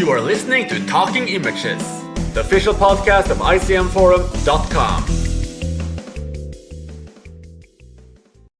You are listening to Talking Images, the official podcast of icmforum.com.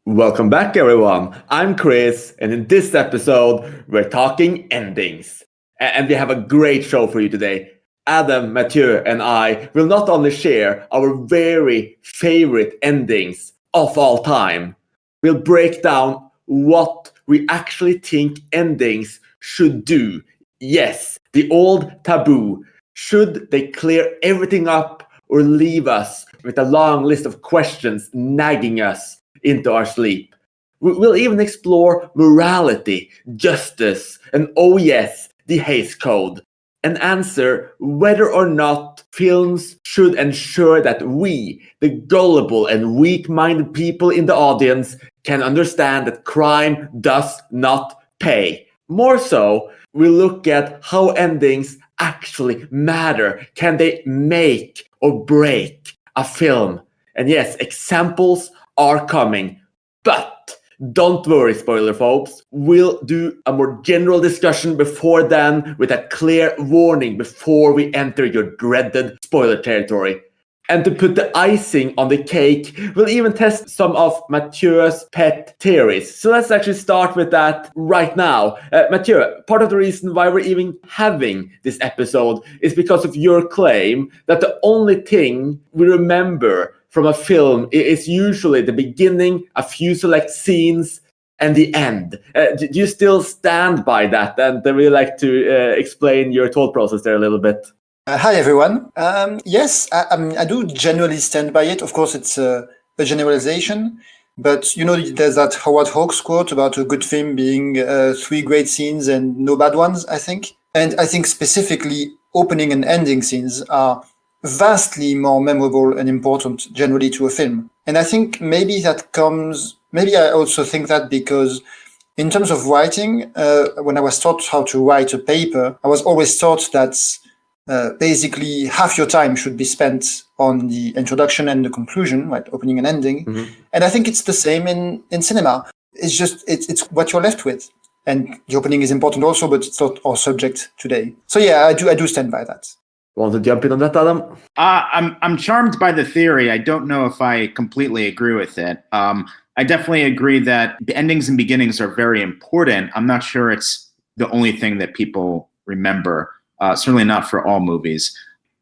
Welcome back, everyone. I'm Chris, and in this episode, we're talking endings. And we have a great show for you today. Adam, Mathieu, and I will not only share our very favorite endings of all time, we'll break down what we actually think endings should do. Yes, the old taboo. Should they clear everything up or leave us with a long list of questions nagging us into our sleep? We'll even explore morality, justice, and oh yes, the Hays Code, and answer whether or not films should ensure that we, the gullible and weak-minded people in the audience, can understand that crime does not pay. More so, we'll look at how endings actually matter. Can they make or break a film? And yes, examples are coming. But don't worry, spoiler folks. We'll do a more general discussion before then with a clear warning before we enter your dreaded spoiler territory. And to put the icing on the cake, we'll even test some of Mathieu's pet theories. So let's actually start with that right now. Mathieu, part of the reason why we're even having this episode is because of your claim that the only thing we remember from a film is usually the beginning, a few select scenes, and the end. Do you still stand by that? And I really like to explain your thought process there a little bit. Hi, everyone. Yes, I do generally stand by it. Of course, it's a generalization. But, you know, there's that Howard Hawks quote about a good film being 3 great scenes and no bad ones, I think. And I think specifically opening and ending scenes are vastly more memorable and important generally to a film. And I think maybe I also think that because in terms of writing, when I was taught how to write a paper, I was always taught that basically half your time should be spent on the introduction and the conclusion, right? Opening and ending. Mm-hmm. And I think it's the same in cinema. It's just, it's what you're left with. And the opening is important also, but it's not our subject today. So yeah, I do stand by that. Want to jump in on that, Adam? I'm charmed by the theory. I don't know if I completely agree with it. I definitely agree that the endings and beginnings are very important. I'm not sure it's the only thing that people remember. Certainly not for all movies.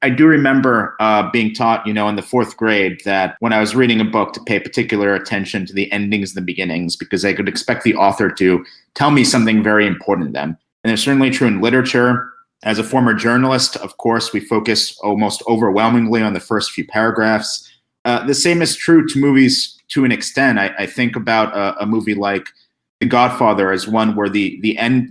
I do remember being taught, in the 4th grade that when I was reading a book to pay particular attention to the endings and the beginnings because I could expect the author to tell me something very important to them. And it's certainly true in literature. As a former journalist, of course, we focus almost overwhelmingly on the first few paragraphs. The same is true to movies to an extent. I think about a movie like The Godfather as one where the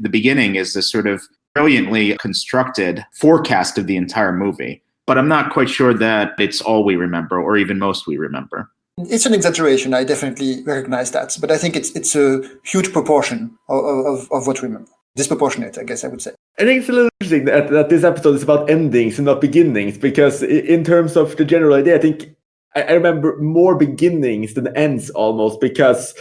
beginning is this sort of brilliantly constructed forecast of the entire movie. But I'm not quite sure that it's all we remember, or even most we remember. It's an exaggeration. I definitely recognize that. But I think it's a huge proportion of what we remember. Disproportionate, I guess I would say. I think it's a little interesting that this episode is about endings and not beginnings, because in terms of the general idea, I think I remember more beginnings than ends almost, because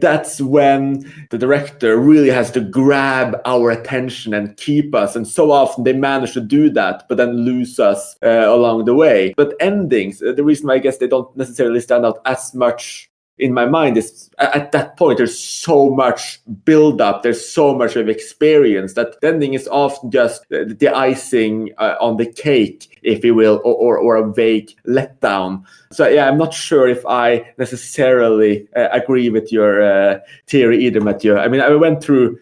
that's when the director really has to grab our attention and keep us. And so often they manage to do that, but then lose us along the way. But endings, the reason why I guess they don't necessarily stand out as much in my mind is at that point there's so much build up, there's so much of experience that the ending is often just the icing on the cake, if you will, or a vague letdown. So yeah, I'm not sure if I necessarily agree with your theory either, Mathieu. I mean, I went through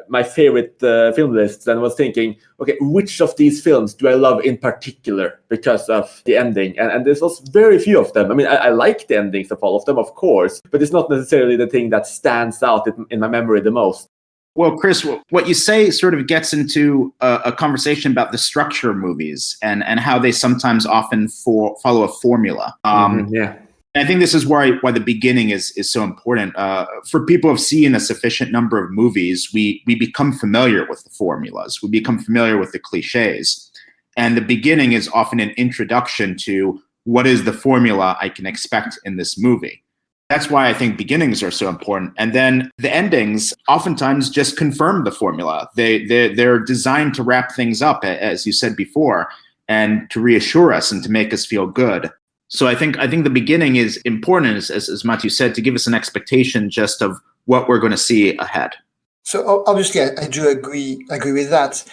my favorite film lists and was thinking, okay, which of these films do I love in particular because of the ending? And there's also very few of them. I mean, I like the endings of all of them, of course, but it's not necessarily the thing that stands out in my memory the most. Well, Chris, what you say sort of gets into a conversation about the structure of movies and how they sometimes often follow a formula. Yeah. I think this is why the beginning is so important. For people who have seen a sufficient number of movies, we become familiar with the formulas. We become familiar with the cliches. And the beginning is often an introduction to what is the formula I can expect in this movie. That's why I think beginnings are so important. And then the endings oftentimes just confirm the formula. They're designed to wrap things up, as you said before, and to reassure us and to make us feel good. So I think the beginning is important, as Matthew said, to give us an expectation just of what we're going to see ahead. So obviously, I do agree with that.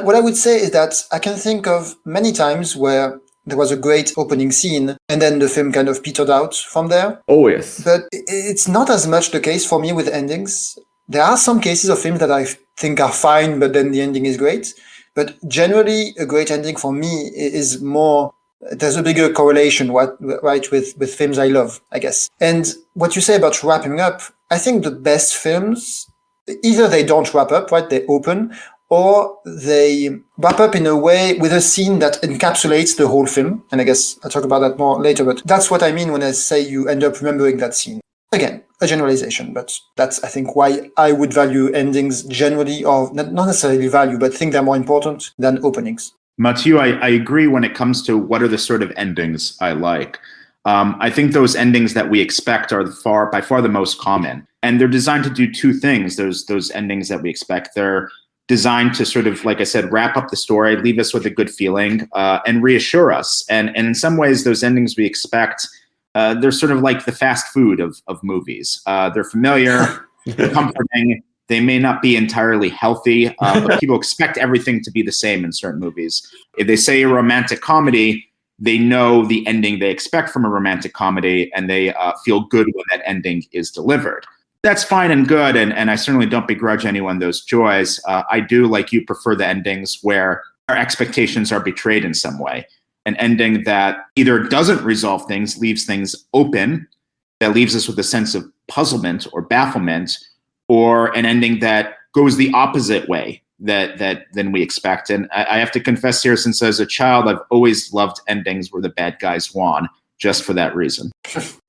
What I would say is that I can think of many times where there was a great opening scene and then the film kind of petered out from there. Oh, yes. But it's not as much the case for me with endings. There are some cases of films that I think are fine, but then the ending is great. But generally, a great ending for me is more, there's a bigger correlation, right, with films I love, I guess. And what you say about wrapping up, I think the best films, either they don't wrap up, right, they open, or they wrap up in a way with a scene that encapsulates the whole film. And I guess I'll talk about that more later, but that's what I mean when I say you end up remembering that scene. Again, a generalization, but that's, I think, why I would value endings generally, or not necessarily value, but think they're more important than openings. Mathieu, I agree when it comes to what are the sort of endings I like. I think those endings that we expect are by far the most common. And they're designed to do two things, those endings that we expect. They're designed to sort of, like I said, wrap up the story, leave us with a good feeling, and reassure us. And in some ways, those endings we expect, they're sort of like the fast food of movies. They're familiar, they're comforting. They may not be entirely healthy, but people expect everything to be the same in certain movies. If they say a romantic comedy, they know the ending they expect from a romantic comedy, and they feel good when that ending is delivered. That's fine and good, and I certainly don't begrudge anyone those joys. I do, like you, prefer the endings where our expectations are betrayed in some way. An ending that either doesn't resolve things, leaves things open, that leaves us with a sense of puzzlement or bafflement, or an ending that goes the opposite way than we expect. And I have to confess here, since as a child, I've always loved endings where the bad guys won, just for that reason.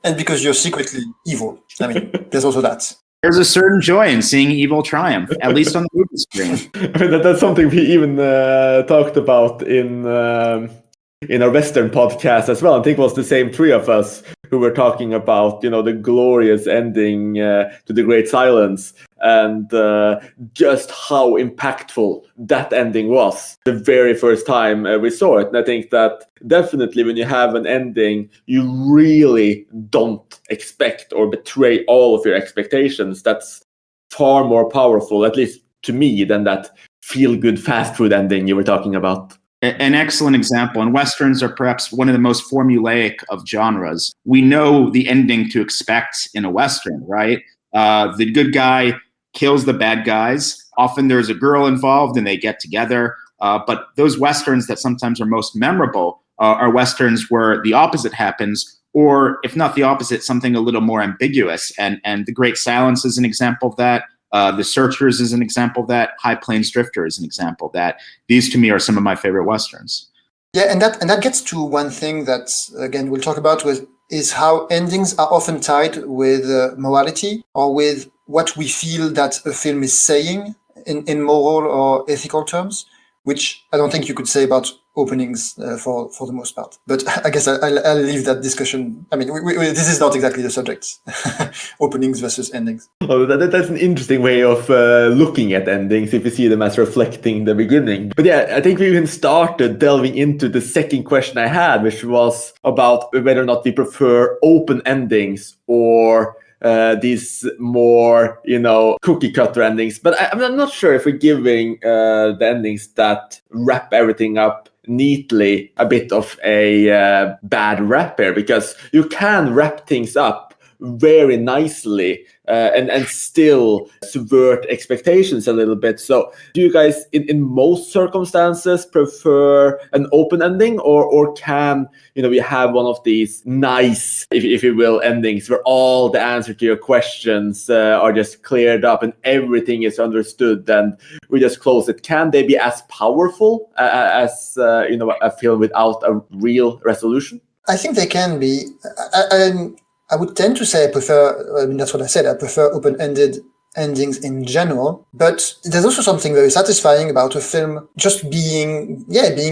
And because you're secretly evil. I mean, there's also that. There's a certain joy in seeing evil triumph, at least on the movie screen. I mean, that's something we even talked about in our Western podcast as well. I think it was the same three of us who were talking about, the glorious ending to The Great Silence, and just how impactful that ending was the very first time we saw it. And I think that definitely when you have an ending you really don't expect or betray all of your expectations, that's far more powerful, at least to me, than that feel-good fast food ending you were talking about. An excellent example, and Westerns are perhaps one of the most formulaic of genres. We know the ending to expect in a Western, right? The good guy kills the bad guys. Often there's a girl involved and they get together. But those Westerns that sometimes are most memorable are Westerns where the opposite happens, or if not the opposite, something a little more ambiguous. And The Great Silence is an example of that. The Searchers is an example of that. High Plains Drifter is an example of that. These, to me, are some of my favorite Westerns. Yeah, and that gets to one thing that, again, we'll talk about is how endings are often tied with morality, or with what we feel that a film is saying in moral or ethical terms, which I don't think you could say about openings for the most part. But I guess I'll leave that discussion. I mean, this is not exactly the subject, openings versus endings. Oh, that's an interesting way of looking at endings, if you see them as reflecting the beginning. But yeah, I think we even started delving into the second question I had, which was about whether or not we prefer open endings or these more, cookie cutter endings. But I'm not sure if we're giving the endings that wrap everything up neatly a bit of a bad rap here, because you can wrap things up very nicely and still subvert expectations a little bit. So do you guys in most circumstances prefer an open ending, or can we have one of these nice, if you will, endings where all the answers to your questions are just cleared up and everything is understood and we just close it? Can they be as powerful as a film without a real resolution? I think they can be. I would tend to say that's what I said, I prefer open-ended endings in general, but there's also something very satisfying about a film just being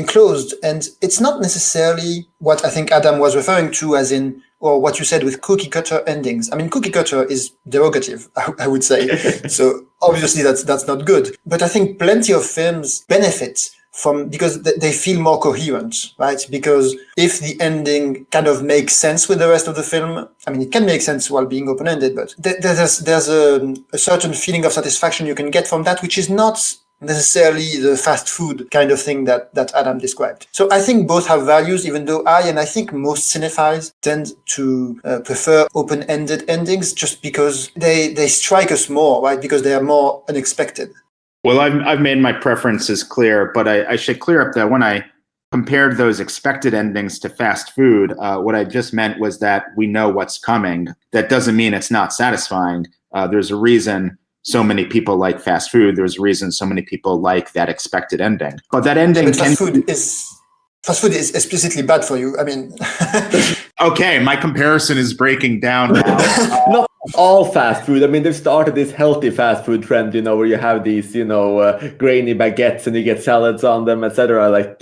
closed. And it's not necessarily what I think Adam was referring to, as in, or what you said with cookie cutter endings. I mean, cookie cutter is derogative, I would say. So obviously that's not good. But I think plenty of films benefit from, because they feel more coherent, right? Because if the ending kind of makes sense with the rest of the film, I mean, it can make sense while being open-ended, but there's a certain feeling of satisfaction you can get from that, which is not necessarily the fast food kind of thing that Adam described. So I think both have values, even though I think most cinephiles tend to prefer open-ended endings just because they strike us more, right? Because they are more unexpected. Well, I've made my preferences clear, but I should clear up that when I compared those expected endings to fast food, what I just meant was that we know what's coming. That doesn't mean it's not satisfying. There's a reason so many people like fast food. There's a reason so many people like that expected ending. But that ending... But fast food is explicitly bad for you. I mean... Okay, my comparison is breaking down now. Not all fast food. I mean, they've started this healthy fast food trend, where you have these, grainy baguettes and you get salads on them, etc. Like,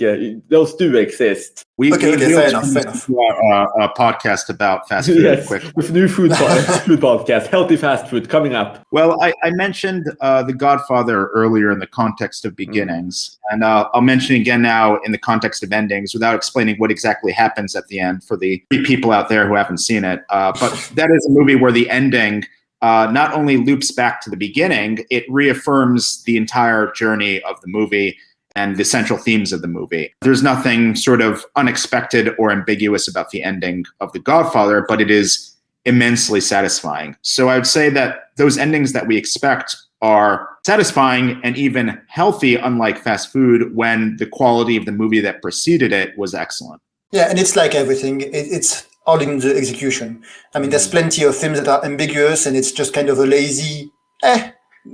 those do exist. We'll fair enough. A podcast about fast food. Yes, quick. with new food podcast, healthy fast food coming up. Well, I mentioned The Godfather earlier in the context of beginnings, and I'll mention again now in the context of endings without explaining what exactly happens at the end for the people out there who haven't seen it. But that is a movie where the ending not only loops back to the beginning, it reaffirms the entire journey of the movie and the central themes of the movie. There's nothing sort of unexpected or ambiguous about the ending of The Godfather, but it is immensely satisfying. So I would say that those endings that we expect are satisfying and even healthy, unlike fast food, when the quality of the movie that preceded it was excellent. Yeah, and it's like everything. It's all in the execution. I mean, there's plenty of films that are ambiguous and it's just kind of a lazy,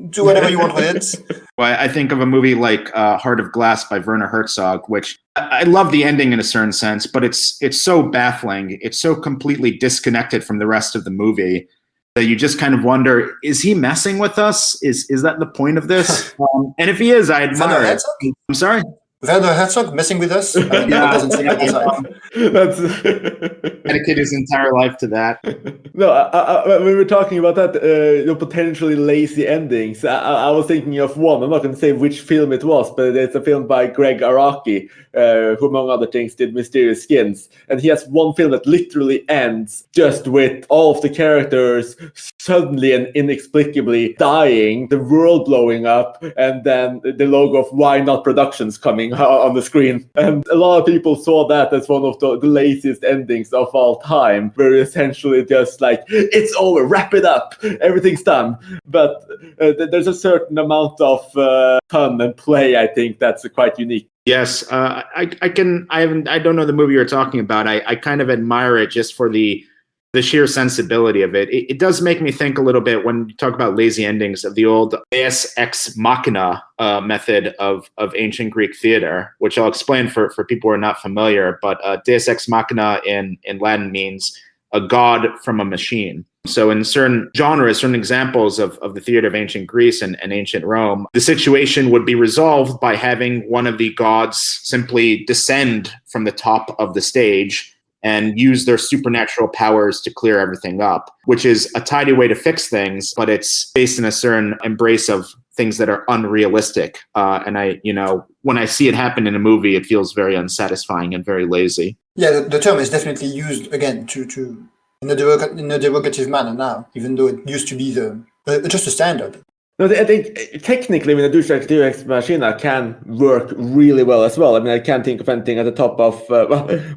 do whatever you want with it. Well, I think of a movie like Heart of Glass by Werner Herzog, which I love the ending in a certain sense, but it's so baffling. It's so completely disconnected from the rest of the movie that you just kind of wonder, is he messing with us? Is that the point of this? And if he is, I admire it. I'm sorry? Werner Herzog messing with us? I mean, that doesn't seem like That's dedicate his entire life to that. No, when we were talking about that, potentially lazy endings, I was thinking of one. I'm not going to say which film it was, but it's a film by Greg Araki, who, among other things, did Mysterious Skins. And he has one film that literally ends just with all of the characters suddenly and inexplicably dying, the world blowing up, and then the logo of Why Not Productions coming on the screen. And a lot of people saw that as one of the laziest endings of all time, where essentially just like, it's over, wrap it up, everything's done. But there's a certain amount of fun and play, I think, that's quite unique. Yes, I don't know the movie you're talking about. I kind of admire it just for the sheer sensibility of it. It does make me think a little bit when you talk about lazy endings of the old Deus ex machina method of ancient Greek theater, which I'll explain for people who are not familiar. But Deus ex machina in Latin means a god from a machine. So in certain genres, certain examples of the theater of ancient Greece and ancient Rome, the situation would be resolved by having one of the gods simply descend from the top of the stage and use their supernatural powers to clear everything up, which is a tidy way to fix things, but it's based in a certain embrace of things that are unrealistic. And when I see it happen in a movie, it feels very unsatisfying and very lazy. Yeah, the term is definitely used again to in a derogative manner now, even though it used to be just a standard. No, I think technically, the Deus ex machina can work really well as well. I mean, I can't think of anything at the top of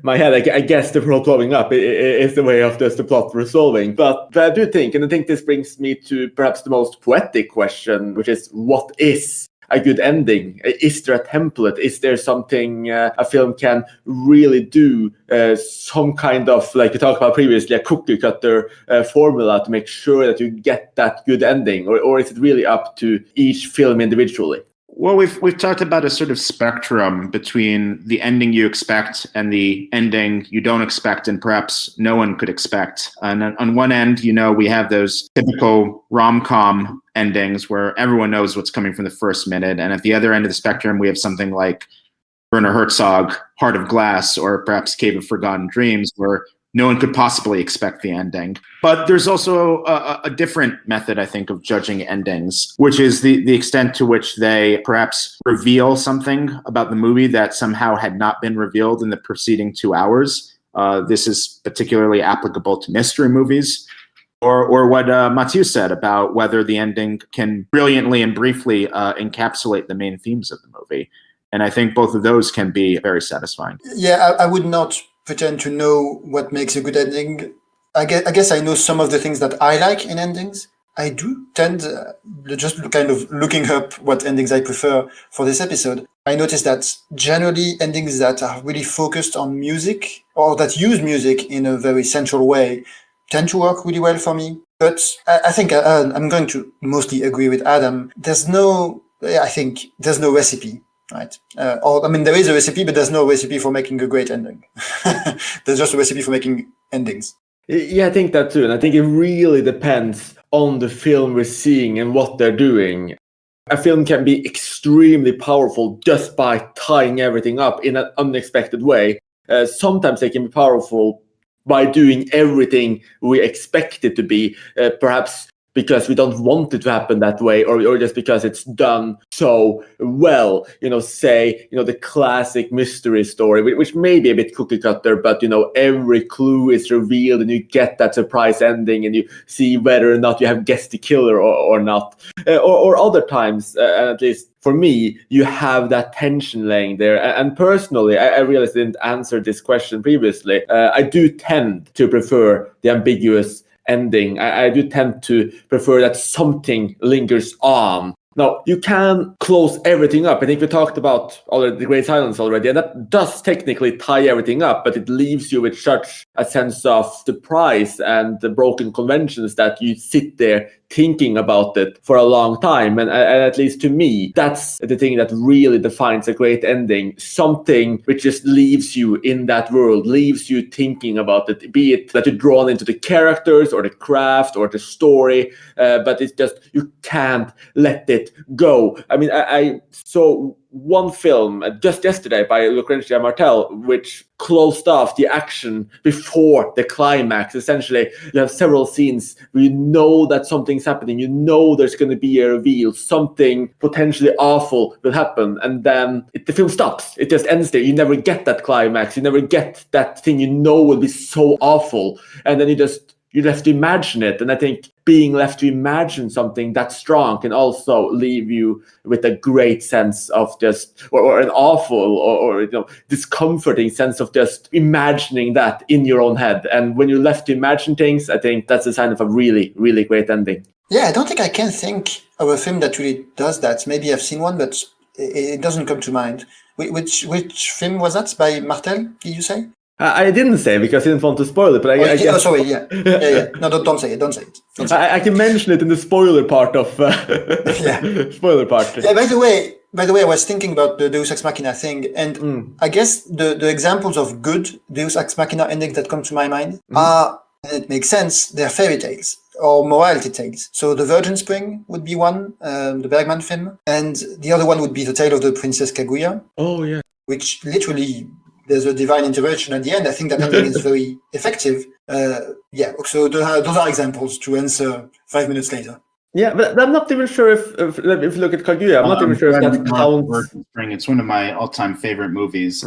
my head. I guess the world blowing up is the way of just the plot resolving. But I do think, and I think this brings me to perhaps the most poetic question, which is, what is a good ending? Is there a template? Is there something a film can really do? Some kind of, like you talked about previously, a cookie cutter formula to make sure that you get that good ending? Or is it really up to each film individually? Well, we've talked about a sort of spectrum between the ending you expect and the ending you don't expect, and perhaps no one could expect. And on one end, we have those typical rom-com endings where everyone knows what's coming from the first minute. And at the other end of the spectrum, we have something like Werner Herzog, Heart of Glass, or perhaps Cave of Forgotten Dreams, where no one could possibly expect the ending. But there's also a different method, I think, of judging endings, which is the extent to which they perhaps reveal something about the movie that somehow had not been revealed in the preceding 2 hours. This is particularly applicable to mystery movies. Or what Mathieu said about whether the ending can brilliantly and briefly encapsulate the main themes of the movie. And I think both of those can be very satisfying. Yeah, I would not pretend to know what makes a good ending. I guess I know some of the things that I like in endings. I do tend, just kind of looking up what endings I prefer for this episode, I noticed that generally endings that are really focused on music or that use music in a very central way tend to work really well for me. But I think I'm going to mostly agree with Adam. I think there's no recipe, right? There is a recipe, but there's no recipe for making a great ending. There's just a recipe for making endings. Yeah, I think that too. And I think it really depends on the film we're seeing and what they're doing. A film can be extremely powerful just by tying everything up in an unexpected way. Sometimes they can be powerful by doing everything we expect it to be, perhaps because we don't want it to happen that way, or just because it's done so well. Say, the classic mystery story, which may be a bit cookie cutter, but, every clue is revealed and you get that surprise ending and you see whether or not you have guessed the killer or not. Or other times, at least for me, you have that tension laying there. And personally, I realized I didn't answer this question previously. I do tend to prefer the ambiguous ending. I do tend to prefer that something lingers on. Now, you can close everything up. I think we talked about already the Great Silence already, and that does technically tie everything up, but it leaves you with such a sense of surprise and the broken conventions that you sit there thinking about it for a long time. And at least to me, that's the thing that really defines a great ending. Something which just leaves you in that world, leaves you thinking about it, be it that you're drawn into the characters or the craft or the story, but it's just, you can't let it go. I saw one film just yesterday by Lucretia Martel, which closed off the action before the climax. Essentially, you have several scenes where you know that something's happening, you know there's going to be a reveal, something potentially awful will happen, and then the film stops. It just ends there. You never get that climax, you never get that thing you know will be so awful, and then you're left to imagine it. And I think being left to imagine something that strong can also leave you with a great sense of just, or an awful or discomforting sense of just imagining that in your own head. And when you're left to imagine things, I think that's a sign of a really, really great ending. Yeah, I don't think I can think of a film that really does that. Maybe I've seen one, but it doesn't come to mind. Which film was that? By Martel, did you say? I didn't say because I didn't want to spoil it, but I guess... sorry, yeah. No, don't say it. I can mention it in the spoiler part of... Spoiler part. Yeah, by the way, I was thinking about the Deus Ex Machina thing, and I guess the examples of good Deus Ex Machina endings that come to my mind are, and it makes sense, they're fairy tales or morality tales. So The Virgin Spring would be one, the Bergman film, and the other one would be The Tale of the Princess Kaguya. Oh, yeah. Which literally... there's a divine intervention at the end. I think that ending is very effective. So those are examples to answer 5 minutes later. Yeah, but I'm not even sure if you look at Kaguya, I'm not even sure if that counts. It's one of my all-time favorite movies.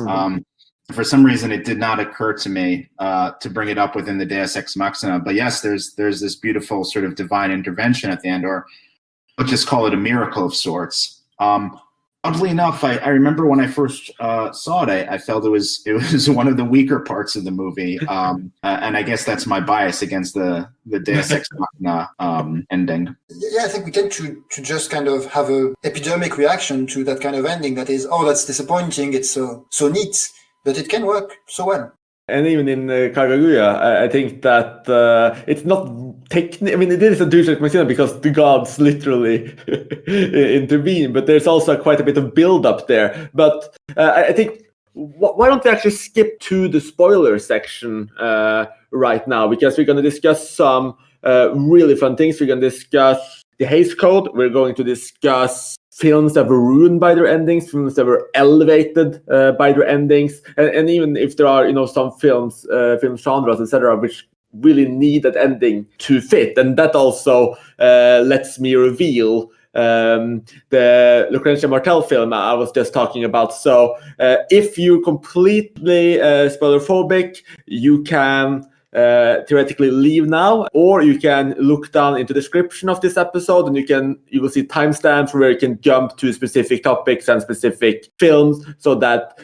For some reason, it did not occur to me to bring it up within the Deus Ex Machina. But yes, there's this beautiful sort of divine intervention at the end, or let's just call it a miracle of sorts. Oddly enough, I remember when I first saw it, I felt it was one of the weaker parts of the movie, and I guess that's my bias against the Deus Ex Machina ending. Yeah, I think we tend to just kind of have a epidemic reaction to that kind of ending. That is, oh, that's disappointing. It's so neat, but it can work so well. And even in Kaguya, I think that it's not it is a Deus Ex Machina because the gods literally intervene, but there's also quite a bit of build-up there. But I think, why don't we actually skip to the spoiler section right now? Because we're going to discuss some really fun things. We're going to discuss the Hays Code. We're going to discuss films that were ruined by their endings, films that were elevated by their endings, and even if there are some films, film genres, etc., which really need that ending to fit, and that also lets me reveal the Lucretia Martel film I was just talking about. So if you're completely spoiler-phobic, you can theoretically leave now, or you can look down into the description of this episode, and you will see timestamps where you can jump to specific topics and specific films, so that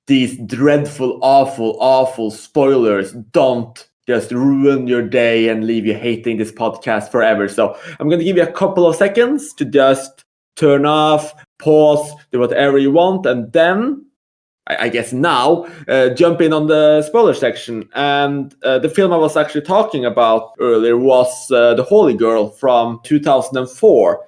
these dreadful, awful spoilers don't just ruin your day and leave you hating this podcast forever. So I'm going to give you a couple of seconds to just turn off, pause, do whatever you want, and then I guess now jump in on the spoiler section. And the film I was actually talking about earlier was The Holy Girl from 2004.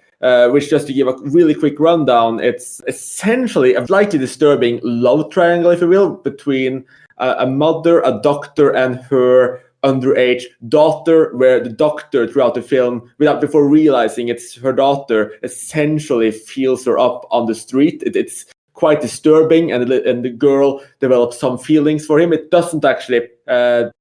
Which, just to give a really quick rundown, it's essentially a slightly disturbing love triangle, if you will, between a mother, a doctor, and her underage daughter, where the doctor throughout the film, before realizing it's her daughter, essentially feels her up on the street. It's quite disturbing, and the girl develops some feelings for him. It doesn't actually,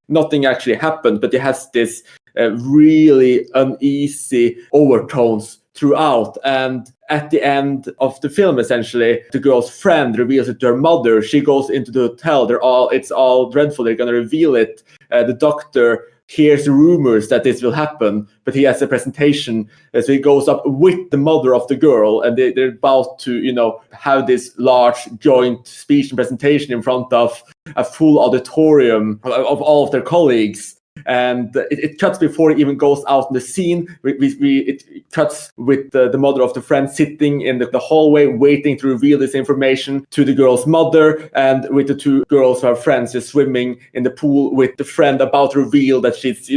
nothing actually happened, but it has this really uneasy overtones throughout. And at the end of the film, essentially, the girl's friend reveals it to her mother. She goes into the hotel. It's all dreadful. They're going to reveal it. The doctor hears rumors that this will happen, but he has a presentation. So he goes up with the mother of the girl, and they're about to, have this large joint speech and presentation in front of a full auditorium of all of their colleagues. And it cuts before it even goes out in the scene. It cuts with the mother of the friend sitting in the hallway waiting to reveal this information to the girl's mother, and with the two girls who are friends just swimming in the pool with the friend about to reveal that she's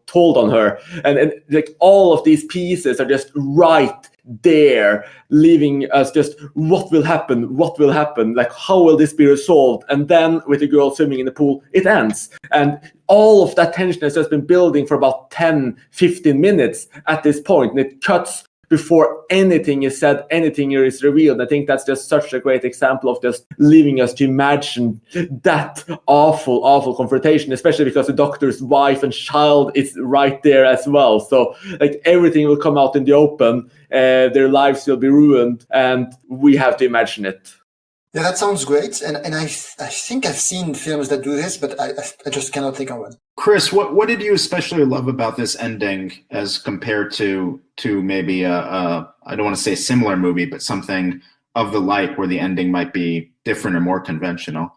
told on her. And like all of these pieces are just right there, leaving us just what will happen, like how will this be resolved? And then with the girl swimming in the pool, it ends. And all of that tension has just been building for about 10-15 minutes at this point, and it cuts before anything is said, anything is revealed. I think that's just such a great example of just leaving us to imagine that awful confrontation, especially because the doctor's wife and child is right there as well. So like everything will come out in the open, their lives will be ruined, and we have to imagine it. Yeah, that sounds great. And I think I've seen films that do this, but I just cannot think of one. Chris, what did you especially love about this ending as compared to maybe I don't want to say a similar movie, but something of the like where the ending might be different or more conventional?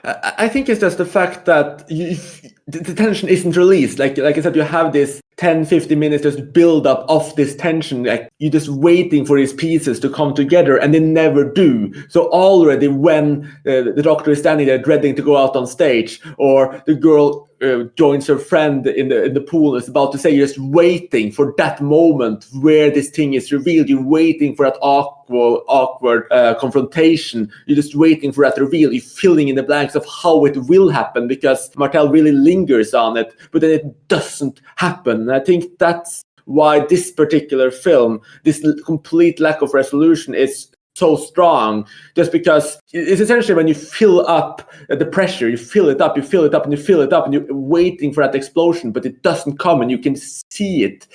I think it's just the fact that the tension isn't released. Like I said, you have this 10-15 minutes just build up of this tension. Like you're just waiting for these pieces to come together, and they never do. So already when the doctor is standing there dreading to go out on stage, or the girl joins her friend in the pool and is about to say, you're just waiting for that moment where this thing is revealed. You're waiting for that awkward confrontation. You're just waiting for that reveal. You're filling in the blanks of how it will happen, because Martel really lingers on it, but then it doesn't happen. And I think that's why this particular film, this complete lack of resolution, is so strong, just because it's essentially when you fill up the pressure, you fill it up, and you're waiting for that explosion, but it doesn't come, and you can see it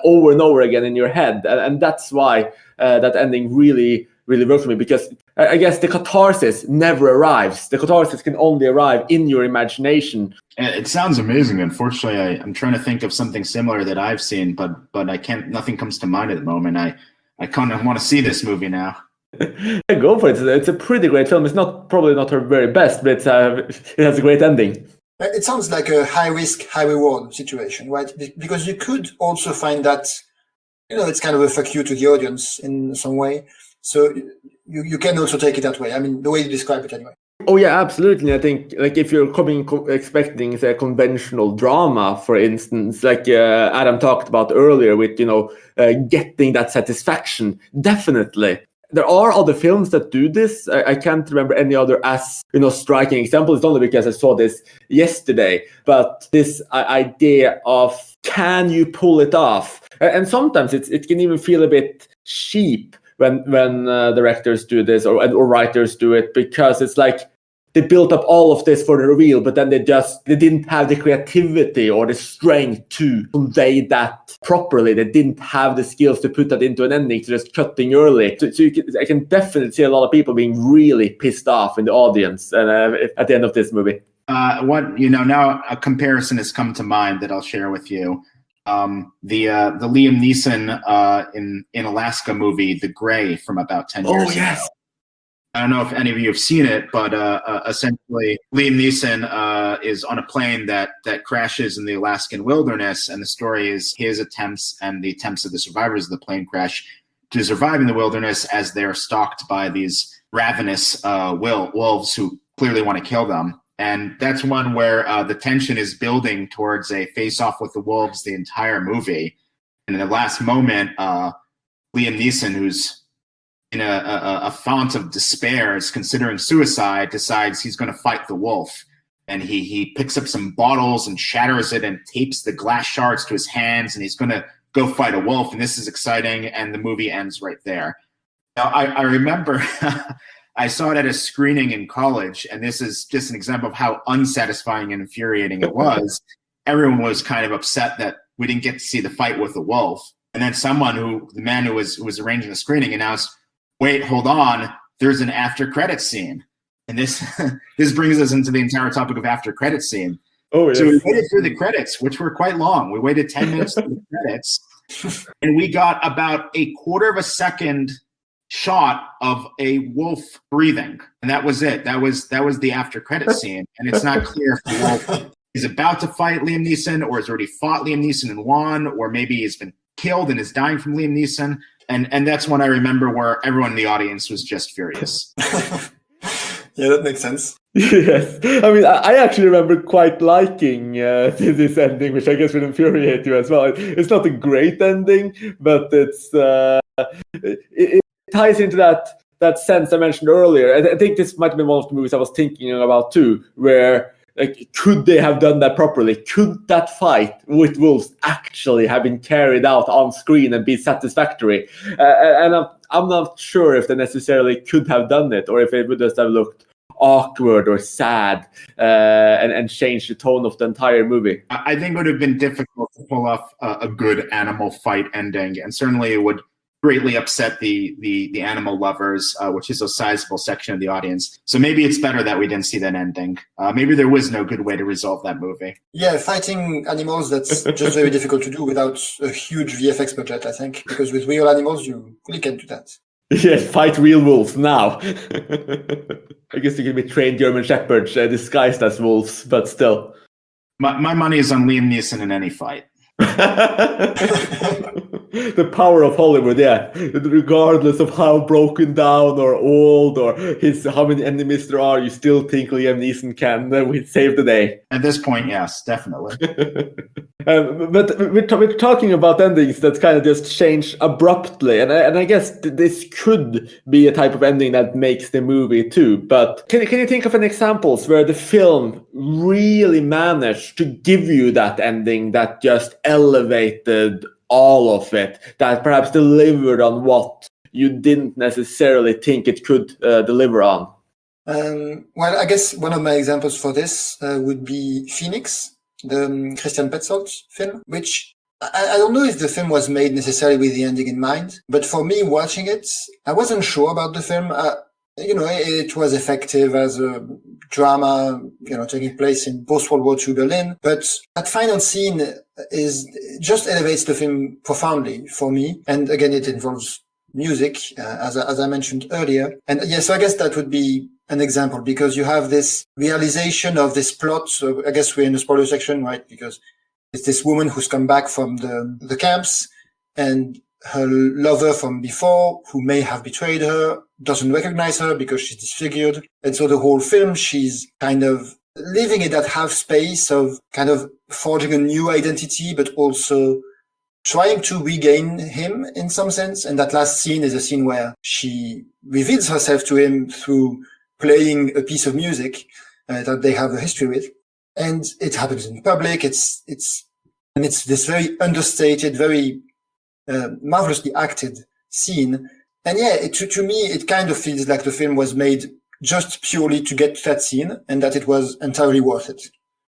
over and over again in your head. And that's why that ending really worked for me, because I guess the catharsis never arrives. The catharsis can only arrive in your imagination. It sounds amazing. Unfortunately, I'm trying to think of something similar that I've seen, but I can't. Nothing comes to mind at the moment. I kind of want to see this movie now. Go for it. It's a pretty great film. It's probably not her very best, but it has a great ending. It sounds like a high risk, high reward situation, right? Because you could also find that, it's kind of a fuck you to the audience in some way. So you can also take it that way. I mean, the way you describe it anyway. Oh yeah, absolutely. I think like if you're expecting say a conventional drama, for instance, like Adam talked about earlier, with getting that satisfaction, definitely. There are other films that do this. I can't remember any other as striking example. It's only because I saw this yesterday. But this idea of, can you pull it off? And sometimes it can even feel a bit cheap when directors do this or writers do it, because it's like they built up all of this for the reveal, but then they didn't have the creativity or the strength to convey that properly. They didn't have the skills to put that into an ending, so just cutting early. So I can definitely see a lot of people being really pissed off in the audience at the end of this movie. Now a comparison has come to mind that I'll share with you. The Liam Neeson in Alaska movie, The Gray, from about 10 years ago. I don't know if any of you have seen it, but essentially Liam Neeson is on a plane that crashes in the Alaskan wilderness, and the story is his attempts and the attempts of the survivors of the plane crash to survive in the wilderness as they're stalked by these ravenous wolves who clearly want to kill them. And that's one where the tension is building towards a face-off with the wolves the entire movie. And in the last moment, Liam Neeson, who's in a font of despair, is considering suicide, decides he's going to fight the wolf. And he picks up some bottles and shatters it and tapes the glass shards to his hands, and he's going to go fight a wolf. And this is exciting, and the movie ends right there. Now, I remember I saw it at a screening in college, and this is just an example of how unsatisfying and infuriating it was. Everyone was kind of upset that we didn't get to see the fight with the wolf. And then the man who was arranging the screening announced, wait, hold on, there's an after credits scene. And this brings us into the entire topic of after credits scene. Oh, yes. So we waited through the credits, which were quite long. We waited 10 minutes through the credits, and we got about a quarter of a second shot of a wolf breathing. And that was it. That was the after credits scene. And it's not clear if the wolf is about to fight Liam Neeson, or has already fought Liam Neeson and won, or maybe he's been killed and is dying from Liam Neeson. And that's when I remember where everyone in the audience was just furious. Yeah, that makes sense. Yes. I mean, I actually remember quite liking this ending, which I guess would infuriate you as well. It's not a great ending, but it ties into that sense I mentioned earlier. I think this might have been one of the movies I was thinking about too, where could they have done that properly? Could that fight with wolves actually have been carried out on screen and be satisfactory? And I'm not sure if they necessarily could have done it, or if it would just have looked awkward or sad and changed the tone of the entire movie. I think it would have been difficult to pull off a good animal fight ending, and certainly it would greatly upset the animal lovers, which is a sizable section of the audience. So maybe it's better that we didn't see that ending. Maybe there was no good way to resolve that movie. Yeah, fighting animals, that's just very difficult to do without a huge VFX budget, I think, because with real animals, you really can't do that. Yes, fight real wolves now. I guess you can be trained German shepherds disguised as wolves, but still. My money is on Liam Neeson in any fight. The power of Hollywood, yeah. Regardless of how broken down or old or how many enemies there are, you still think Liam Neeson can save the day. At this point, yes, definitely. But we're talking about endings that kind of just change abruptly, and I guess this could be a type of ending that makes the movie too. But can you think of any examples where the film really managed to give you that ending that just elevated all of it, that perhaps delivered on what you didn't necessarily think it could deliver on? Well, I guess one of my examples for this would be Phoenix, the Christian Petzold film, which I don't know if the film was made necessarily with the ending in mind, but for me watching it, I wasn't sure about the film. It was effective as a drama, taking place in post-World War II Berlin. But that final scene just elevates the film profoundly for me. And again, it involves music, as I mentioned earlier. And yeah, so I guess that would be an example, because you have this realization of this plot. So I guess we're in the spoiler section, right? Because it's this woman who's come back from the camps, and her lover from before, who may have betrayed her, doesn't recognize her because she's disfigured. And so the whole film, she's kind of living in that half space of kind of forging a new identity, but also trying to regain him in some sense. And that last scene is a scene where she reveals herself to him through playing a piece of music that they have a history with. And it happens in public. It's this very understated, very marvelously acted scene. And yeah, to me, it kind of feels like the film was made just purely to get to that scene and that it was entirely worth it.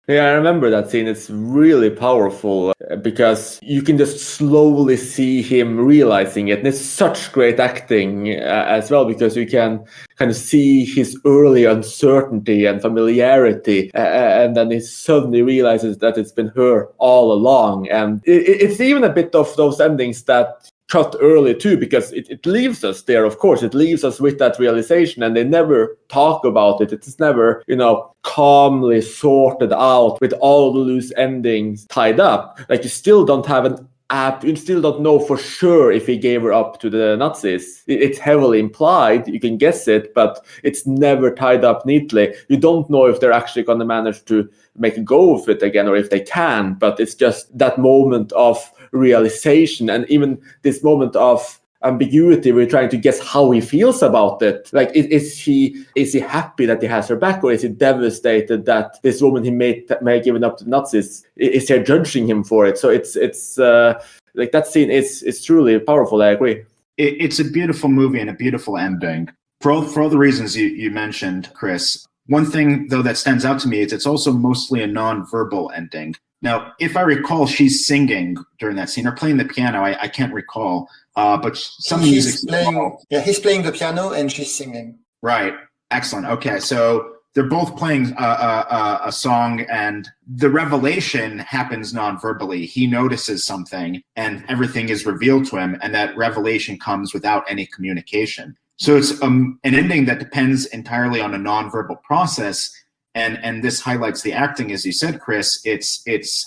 Yeah, I remember that scene. It's really powerful because you can just slowly see him realizing it. And it's such great acting as well, because you can kind of see his early uncertainty and familiarity. And then he suddenly realizes that it's been her all along. And it's even a bit of those endings that cut early too, because it leaves us there. Of course, it leaves us with that realization, and they never talk about it. It's never, calmly sorted out with all the loose endings tied up. Like, you still don't have an app. You still don't know for sure if he gave her up to the Nazis. It's heavily implied. You can guess it, but it's never tied up neatly. You don't know if they're actually going to manage to make a go of it again, or if they can. But it's just that moment of realization, and even this moment of ambiguity. We're trying to guess how he feels about it. Like, is he happy that he has her back, or is he devastated that this woman he may have given up to the Nazis is here judging him for it? So it's like, that scene is truly powerful. I agree. It's a beautiful movie and a beautiful ending for all the reasons you mentioned, Chris. One thing, though, that stands out to me is it's also mostly a non-verbal ending. Now, if I recall, she's singing during that scene or playing the piano. I can't recall, but some music. He's playing the piano and she's singing. Right. Excellent. Okay, so they're both playing a song, and the revelation happens non-verbally. He notices something, and everything is revealed to him, and that revelation comes without any communication. So it's an ending that depends entirely on a non-verbal process. And this highlights the acting, as you said, Chris. It's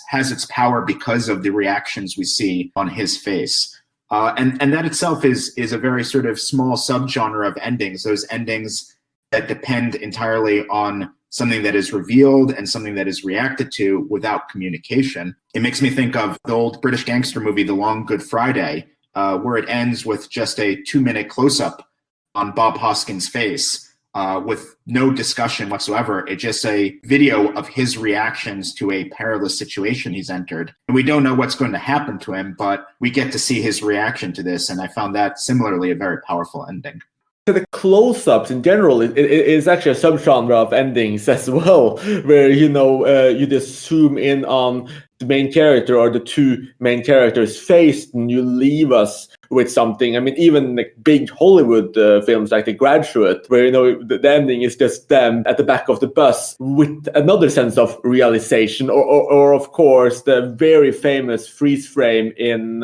has its power because of the reactions we see on his face, and that itself is a very sort of small subgenre of endings. Those endings that depend entirely on something that is revealed and something that is reacted to without communication. It makes me think of the old British gangster movie, The Long Good Friday, where it ends with just a 2-minute close-up on Bob Hoskins' face. With no discussion whatsoever. It's just a video of his reactions to a perilous situation he's entered. And we don't know what's going to happen to him, but we get to see his reaction to this. And I found that similarly a very powerful ending. The close-ups in general is actually a subgenre of endings as well, where you just zoom in on the main character or the two main characters' face, and you leave us with something. I mean, even like big Hollywood films like The Graduate, where the ending is just them at the back of the bus with another sense of realization, or of course the very famous freeze frame in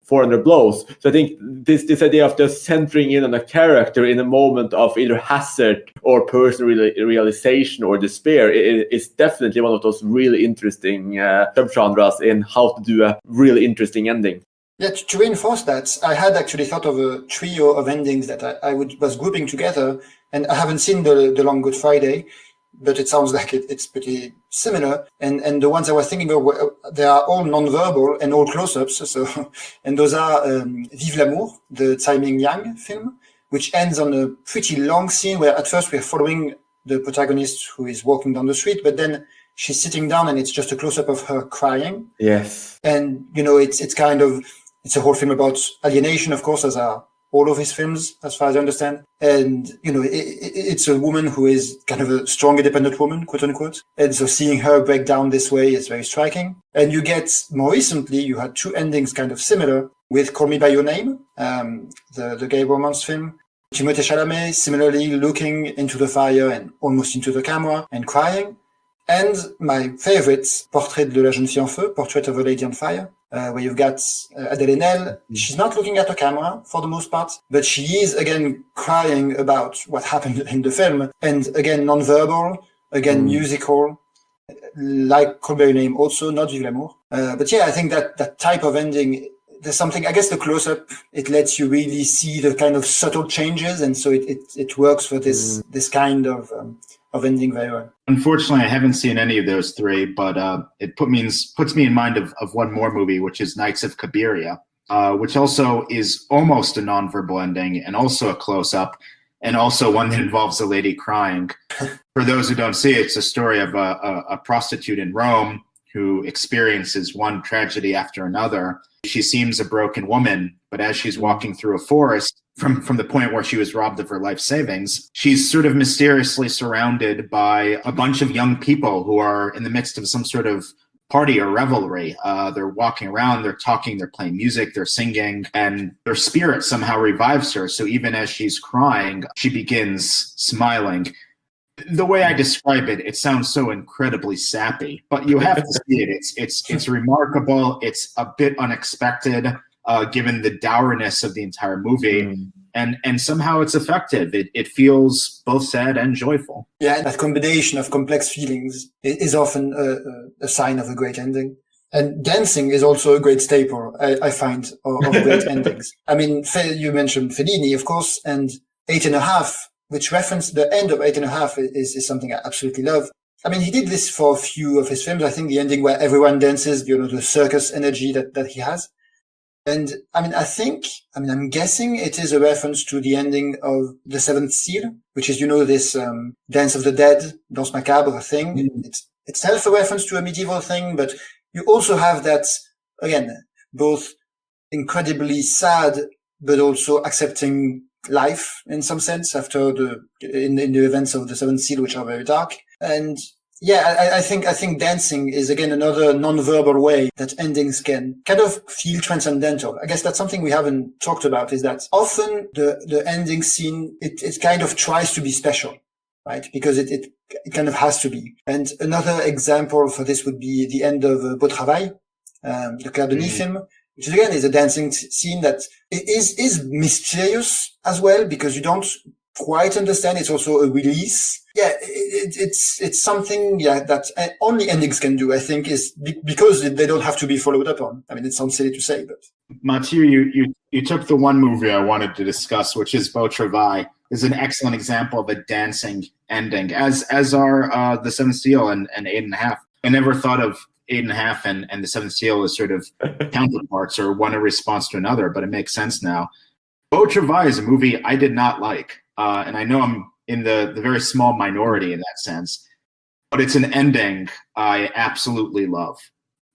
400 Blows. So I think this idea of just centering in on a character in a moment of either hazard or personal realization or despair is definitely one of those really interesting subgenres in how to do a really interesting ending. Yeah, to reinforce that, I had actually thought of a trio of endings that I was grouping together, and I haven't seen the Long Good Friday, but it sounds like it's pretty similar. And the ones I was thinking of, they are all non-verbal and all close-ups. So, and those are Vive l'amour, the Tsai Ming-liang film, which ends on a pretty long scene where at first we're following the protagonist who is walking down the street, but then she's sitting down and it's just a close-up of her crying. Yes. And, it's a whole film about alienation, of course, as are all of his films, as far as I understand. And, it's a woman who is kind of a strong, independent woman, quote unquote. And so seeing her break down this way is very striking. And you get, more recently, you had two endings kind of similar with Call Me By Your Name, the gay romance film. Timothée Chalamet similarly looking into the fire and almost into the camera and crying. And my favorite, Portrait de la jeune fille en feu, Portrait of a Lady on Fire, where you've got Adèle Haenel. She's not looking at the camera for the most part, but she is again crying about what happened in the film. And again, non-verbal, again, musical, like Call Me By Your Name also, not Vive l'amour. But yeah, I think that type of ending, there's something, I guess the close-up, it lets you really see the kind of subtle changes. And so it works for this kind of ending very well. Unfortunately, I haven't seen any of those three, but it puts me in mind of one more movie, which is Nights of Cabiria, which also is almost a non-verbal ending and also a close-up, and also one that involves a lady crying. For those who don't see it, it's a story of a prostitute in Rome who experiences one tragedy after another. She seems a broken woman, but as she's walking through a forest, from the point where she was robbed of her life savings, she's sort of mysteriously surrounded by a bunch of young people who are in the midst of some sort of party or revelry. They're walking around, they're talking, they're playing music, they're singing, and their spirit somehow revives her. So even as she's crying, she begins smiling. The way I describe it, it sounds so incredibly sappy, but you have to see it. It's remarkable. It's a bit unexpected, given the dourness of the entire movie, and somehow it's effective. It feels both sad and joyful. Yeah, that combination of complex feelings is often a sign of a great ending. And dancing is also a great staple, I find, of great endings. I mean, you mentioned Fellini, of course, and 8½, which reference the end of 8½, is something I absolutely love. I mean, he did this for a few of his films. I think the ending where everyone dances, the circus energy that he has. And I mean, I'm guessing it is a reference to the ending of The Seventh Seal, which is, this Dance of the Dead, Danse Macabre thing. Mm-hmm. It's itself a reference to a medieval thing, but you also have that, again, both incredibly sad, but also accepting life in some sense after in the events of The Seventh Seal, which are very dark. And yeah, I think dancing is again another non-verbal way that endings can kind of feel transcendental. I guess that's something we haven't talked about, is that often the ending scene, it kind of tries to be special, right? Because it kind of has to be. And another example for this would be the end of Beau Travail, the Claire Denis film, which again is a dancing scene that is mysterious as well, because you don't quite understand. It's also a release. Yeah, it's something, that only endings can do, I think, is because they don't have to be followed up on. I mean, it sounds silly to say, but Mathieu, you took the one movie I wanted to discuss, which is Beau Travail. Is an excellent example of a dancing ending, as are The Seventh Seal and 8½. I never thought of 8½, and The Seventh Seal as sort of counterparts or one in response to another, but it makes sense now. Beau Travail is a movie I did not like, and I know I'm in the very small minority in that sense, but it's an ending I absolutely love.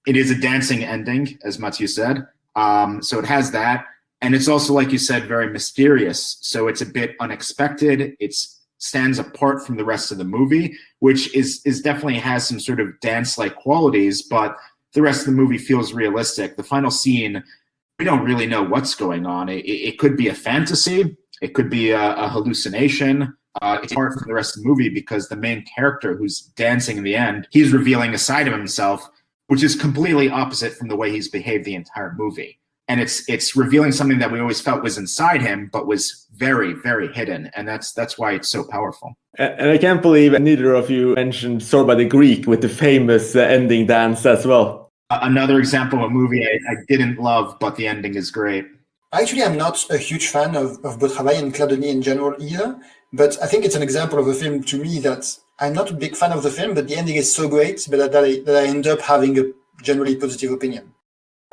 It is a dancing ending, as Mathieu said, so it has that, and it's also, like you said, very mysterious, so it's a bit unexpected. It stands apart from the rest of the movie, which is definitely has some sort of dance-like qualities, but the rest of the movie feels realistic. The final scene, we don't really know what's going on. It could be a fantasy. It could be a hallucination. It's apart from the rest of the movie because the main character who's dancing in the end, he's revealing a side of himself, which is completely opposite from the way he's behaved the entire movie. And it's revealing something that we always felt was inside him, but was very, very hidden. And that's why it's so powerful. And I can't believe neither of you mentioned Zorba the Greek with the famous ending dance as well. Another example of a movie I didn't love, but the ending is great. Actually, I'm not a huge fan of Beau Travail and Claire Denis in general either, but I think it's an example of a film to me that I'm not a big fan of the film, but the ending is so great that I end up having a generally positive opinion.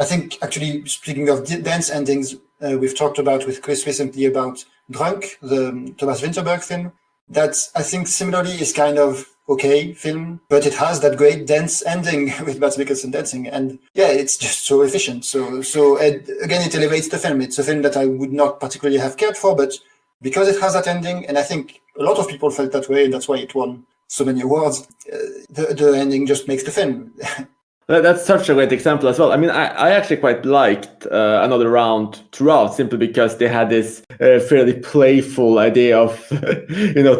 I think, actually, speaking of dance endings, we've talked about with Chris recently about Drunk, the Thomas Vinterberg film. That, I think, similarly is kind of okay film, but it has that great dance ending with Mads Mikkelsen dancing. And yeah, it's just so efficient. So again, it elevates the film. It's a film that I would not particularly have cared for, but because it has that ending, and I think a lot of people felt that way, and that's why it won so many awards, the ending just makes the film. That's such a great example as well. I mean, I actually quite liked Another Round throughout, simply because they had this fairly playful idea of,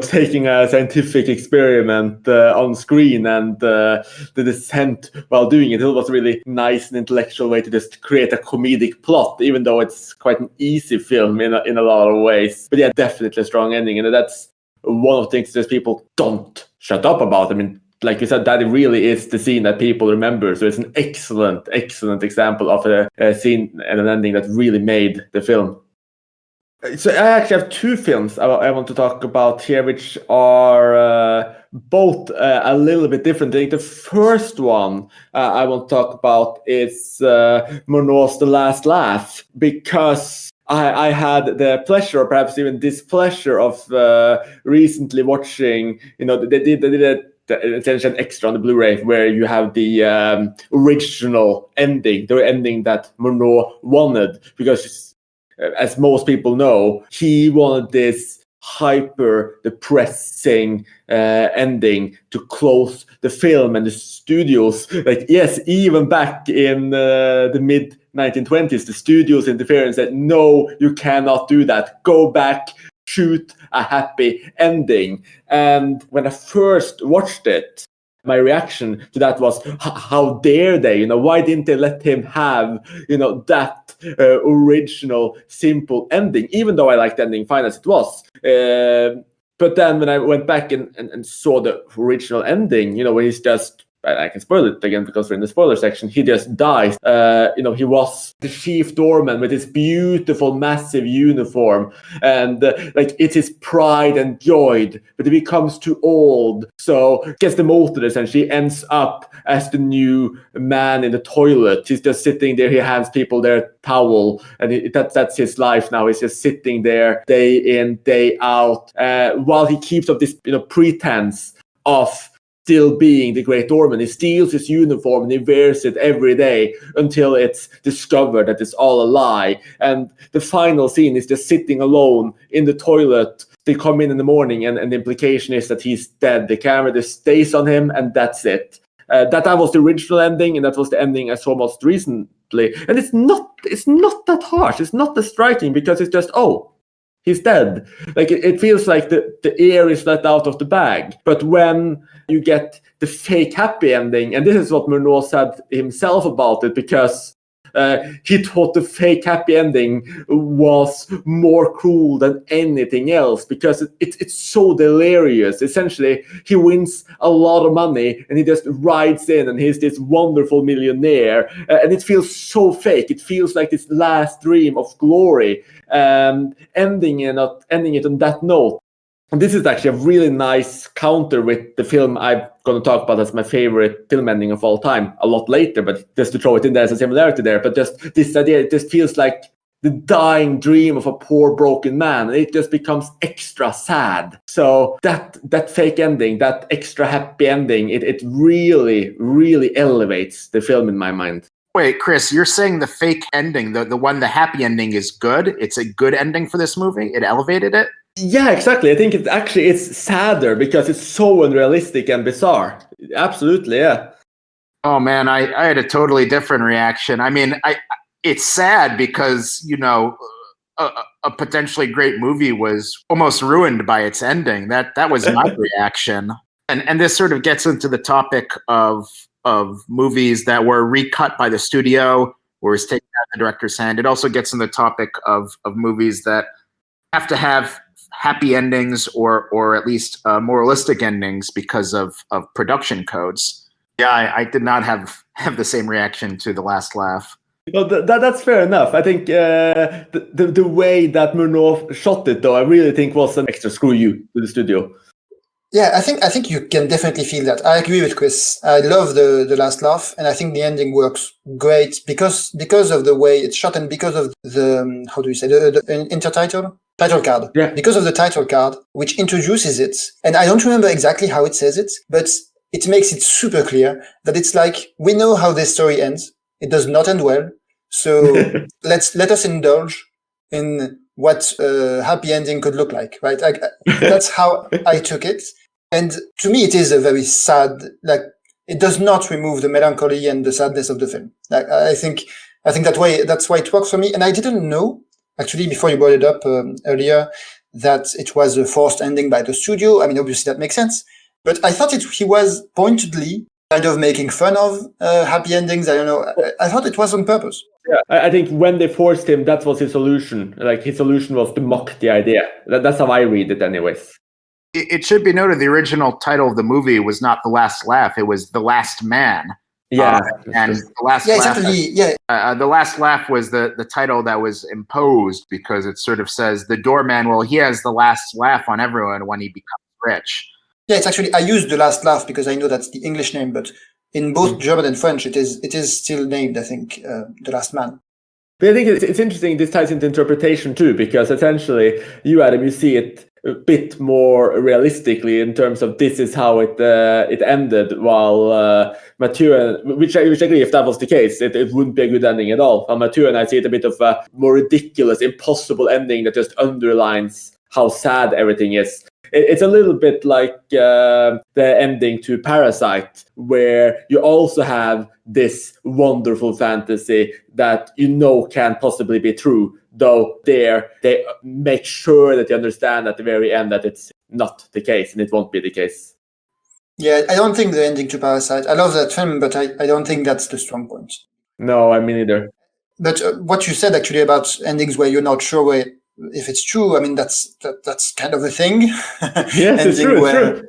taking a scientific experiment on screen and the descent while doing it. It was a really nice and intellectual way to just create a comedic plot, even though it's quite an easy film in a lot of ways. But yeah, definitely a strong ending. And that's one of the things that people don't shut up about. I mean, like you said, that really is the scene that people remember. So it's an excellent, excellent example of a scene and an ending that really made the film. So I actually have two films I want to talk about here, which are both a little bit different. I think the first one I want to talk about is Murnau's The Last Laugh, because I had the pleasure, or perhaps even displeasure, of recently watching, they did a essentially an extra on the Blu-ray where you have the original ending, the ending that Murnau wanted, because as most people know, he wanted this hyper depressing ending to close the film, and the studios, like, yes, even back in the mid 1920s, the studios interfered and said, no, you cannot do that, go back, shoot a happy ending. And when I first watched it, my reaction to that was, how dare they? Why didn't they let him have, that original simple ending? Even though I liked the ending fine as it was. But then when I went back and saw the original ending, where he's just, I can spoil it again because we're in the spoiler section, he just dies. He was the chief doorman with his beautiful, massive uniform. And it's his pride and joy, but he becomes too old. So gets demoted, essentially, ends up as the new man in the toilet. He's just sitting there. He hands people their towel. And that's his life now. He's just sitting there day in, day out, while he keeps up this pretense of still being the great doorman. He steals his uniform and he wears it every day until it's discovered that it's all a lie. And the final scene is just sitting alone in the toilet. They come in the morning, and the implication is that he's dead. The camera just stays on him, and that's it. That was the original ending, and that was the ending I saw most recently. And it's not that harsh. It's not that striking, because it's just, oh, he's dead. It feels like the air is let out of the bag. But when you get the fake happy ending, and this is what Murnau said himself about it, because he thought the fake happy ending was more cruel than anything else, because it's so delirious. Essentially, he wins a lot of money and he just rides in and he's this wonderful millionaire, and it feels so fake. It feels like this last dream of glory, ending it on that note. And this is actually a really nice counter with the film I'm going to talk about as my favorite film ending of all time a lot later, but just to throw it in there as a similarity there. But just this idea, it just feels like the dying dream of a poor broken man, and it just becomes extra sad. So that fake ending, that extra happy ending, it really, really elevates the film in my mind. Wait, Chris, you're saying the fake ending, the happy ending is good? It's a good ending for this movie? It elevated it? Yeah, exactly. I think it's sadder because it's so unrealistic and bizarre. Absolutely, yeah. Oh man, I had a totally different reaction. I mean, it's sad because, a potentially great movie was almost ruined by its ending. That was my reaction. And this sort of gets into the topic of movies that were recut by the studio or is taken out of the director's hand. It also gets in the topic of movies that have to have happy endings or at least moralistic endings because of production codes. Yeah, I did not have the same reaction to The Last Laugh. Well, that's fair enough. I think the way that Murnau shot it, though, I really think was an extra screw you to the studio. Yeah, I think you can definitely feel that. I agree with Chris. I love the Last Laugh, and I think the ending works great because of the way it's shot and because of the how do you say the intertitle title card. Yeah. Because of the title card, which introduces it, and I don't remember exactly how it says it, but it makes it super clear that it's like, we know how this story ends. It does not end well, so let us indulge in what a happy ending could look like, right? That's how I took it. And to me, it is a very sad, it does not remove the melancholy and the sadness of the film. I think that's why it works for me. And I didn't know, actually, before you brought it up earlier, that it was a forced ending by the studio. I mean, obviously that makes sense. But I thought he was pointedly kind of making fun of happy endings. I don't know. I thought it was on purpose. Yeah, I think when they forced him, that was his solution. His solution was to mock the idea. That's how I read it anyways. It should be noted the original title of the movie was not The Last Laugh. It was The Last Man. Yeah. And The Last Laugh. The Last Laugh was the title that was imposed because it sort of says the doorman, well, he has the last laugh on everyone when he becomes rich. Yeah, it's actually, I used The Last Laugh because I know that's the English name, but in both German and French, it is still named, I think, The Last Man. But I think it's interesting, this ties into interpretation too, because essentially you, Adam, you see it a bit more realistically in terms of this is how it ended, while Mathieu, which I agree, if that was the case, it wouldn't be a good ending at all. On Mathieu, and I see it a bit of a more ridiculous, impossible ending that just underlines how sad everything is. It's a little bit like the ending to Parasite, where you also have this wonderful fantasy that can't possibly be true, though they make sure that you understand at the very end that it's not the case and it won't be the case. Yeah, I don't think the ending to Parasite, I love that film, but I don't think that's the strong point. No, I mean neither. But what you said actually about endings where you're not sure if it's true, I mean, that's kind of a thing. Yes, it's true, it's true.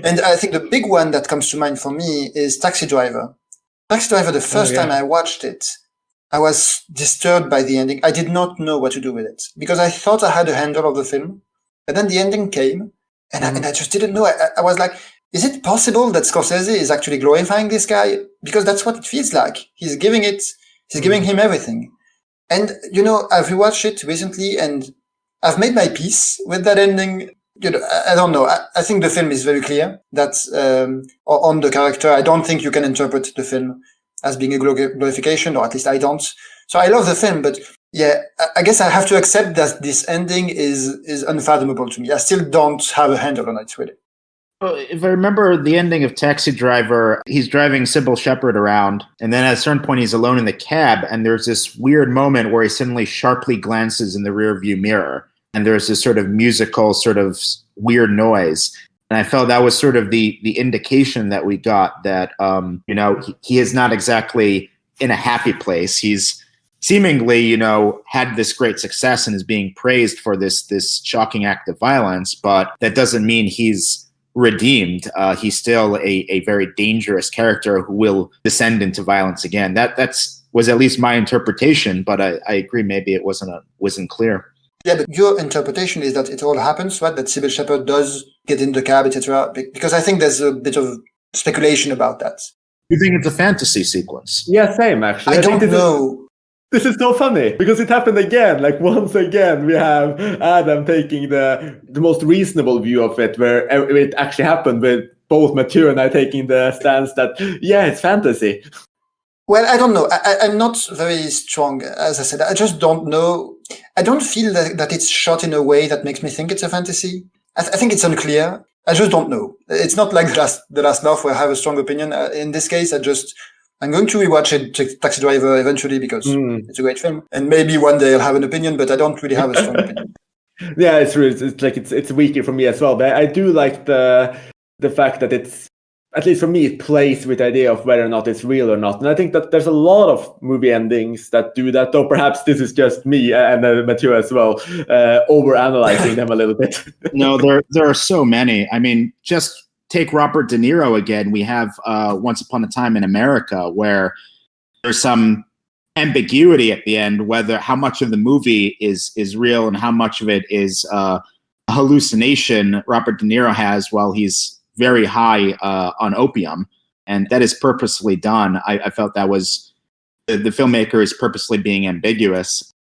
And I think the big one that comes to mind for me is Taxi Driver. Taxi Driver, the first time I watched it, I was disturbed by the ending. I did not know what to do with it because I thought I had a handle of the film. And then the ending came and I just didn't know. I was like, is it possible that Scorsese is actually glorifying this guy? Because that's what it feels like. He's giving him everything. And, I've rewatched it recently and I've made my peace with that ending. I don't know. I think the film is very clear that on the character. I don't think you can interpret the film as being a glorification, or at least I don't. So I love the film, but yeah, I guess I have to accept that this ending is unfathomable to me. I still don't have a handle on it, really. If I remember the ending of Taxi Driver, he's driving Sybil Shepherd around, and then at a certain point he's alone in the cab, and there's this weird moment where he suddenly sharply glances in the rearview mirror, and there's this sort of musical, sort of weird noise. And I felt that was sort of the indication that we got that, he is not exactly in a happy place. He's seemingly, had this great success and is being praised for this shocking act of violence, but that doesn't mean he's redeemed. He's still a very dangerous character who will descend into violence again. That's was at least my interpretation, but I agree maybe it wasn't clear. Yeah, but your interpretation is that it all happens, right? That Sybil Shepherd does get in the cab, etc. Because I think there's a bit of speculation about that. You think it's a fantasy sequence? Yeah, same actually. I don't know. This is so funny because it happened again. Like once again, we have Adam taking the most reasonable view of it, where it actually happened, with both Mathieu and I taking the stance that, yeah, it's fantasy. Well, I don't know. I'm not very strong, as I said. I just don't know. I don't feel that it's shot in a way that makes me think it's a fantasy. I think it's unclear. I just don't know. It's not like the last laugh where I have a strong opinion. In this case, I'm going to rewatch it, Taxi Driver, eventually, because it's a great film. And maybe one day I'll have an opinion, but I don't really have a strong opinion. Yeah, it's true. It's weaker for me as well. But I do like the fact that it's, at least for me, it plays with the idea of whether or not it's real or not. And I think that there's a lot of movie endings that do that, though perhaps this is just me and Mathieu as well, overanalyzing them a little bit. No, there are so many. I mean, just take Robert De Niro again. We have Once Upon a Time in America, where there's some ambiguity at the end, how much of the movie is real and how much of it is a hallucination Robert De Niro has while he's very high on opium, and that is purposely done. I felt that was the filmmaker is purposely being ambiguous.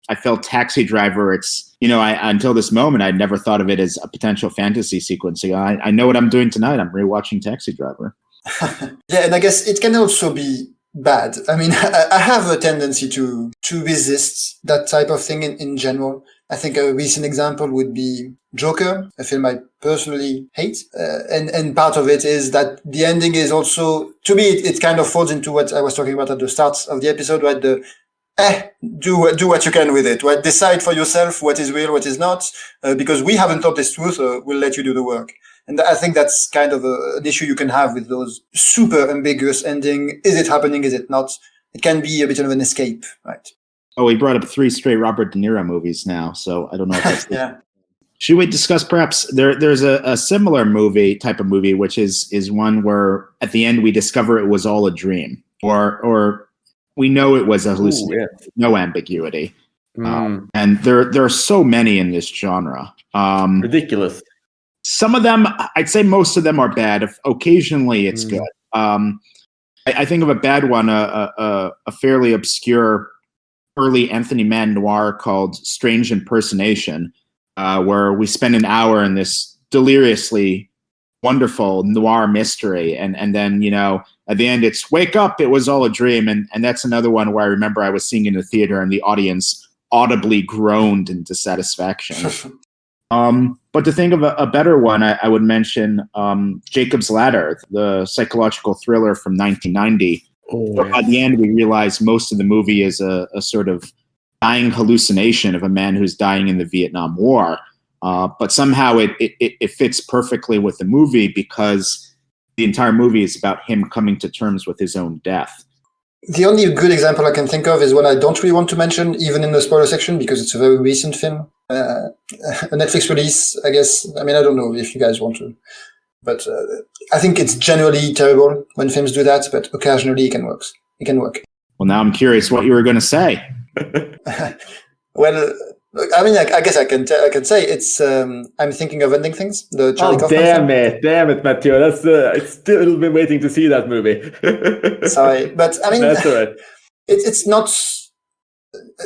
I felt Taxi Driver, it's, until this moment, I'd never thought of it as a potential fantasy sequence. I know what I'm doing tonight. I'm rewatching Taxi Driver. Yeah, and I guess it can also be bad. I mean, I have a tendency to resist that type of thing in general. I think a recent example would be Joker, a film I personally hate. And part of it is that the ending is also, to me, it kind of falls into what I was talking about at the start of the episode, right? Do what you can with it, right? Decide for yourself what is real, what is not, because we haven't thought this truth, we'll let you do the work. And I think that's kind of an issue you can have with those super ambiguous ending. Is it happening? Is it not? It can be a bit of an escape, right? Oh, we brought up 3 straight Robert De Niro movies now, so I don't know if that's yeah. Should we discuss perhaps there's a similar type of movie, which is one where at the end we discover it was all a dream, or we know it was a hallucination, no ambiguity. And there are so many in this genre. Ridiculous. Some of them, I'd say most of them are bad. Occasionally it's good. I think of a bad one, a fairly obscure early Anthony Mann noir called Strange Impersonation, where we spend an hour in this deliriously wonderful noir mystery, and then at the end it's wake up, it was all a dream, and that's another one where I remember I was seeing in the theater and the audience audibly groaned in dissatisfaction. But to think of a better one, I would mention Jacob's Ladder, the psychological thriller from 1990. At the end, we realize most of the movie is a sort of dying hallucination of a man who's dying in the Vietnam War. But somehow it fits perfectly with the movie because the entire movie is about him coming to terms with his own death. The only good example I can think of is one I don't really want to mention, even in the spoiler section, because it's a very recent film. A Netflix release, I guess. I mean, I don't know if you guys want to. But I think it's generally terrible when films do that, but occasionally it can work. Well, now I'm curious what you were going to say. Well, I mean, I guess I can say it's. I'm thinking of Ending Things. The Charlie Kaufman film. Damn it, Mathieu! That's it's still been waiting to see that movie. Sorry, but I mean, that's all right. It's not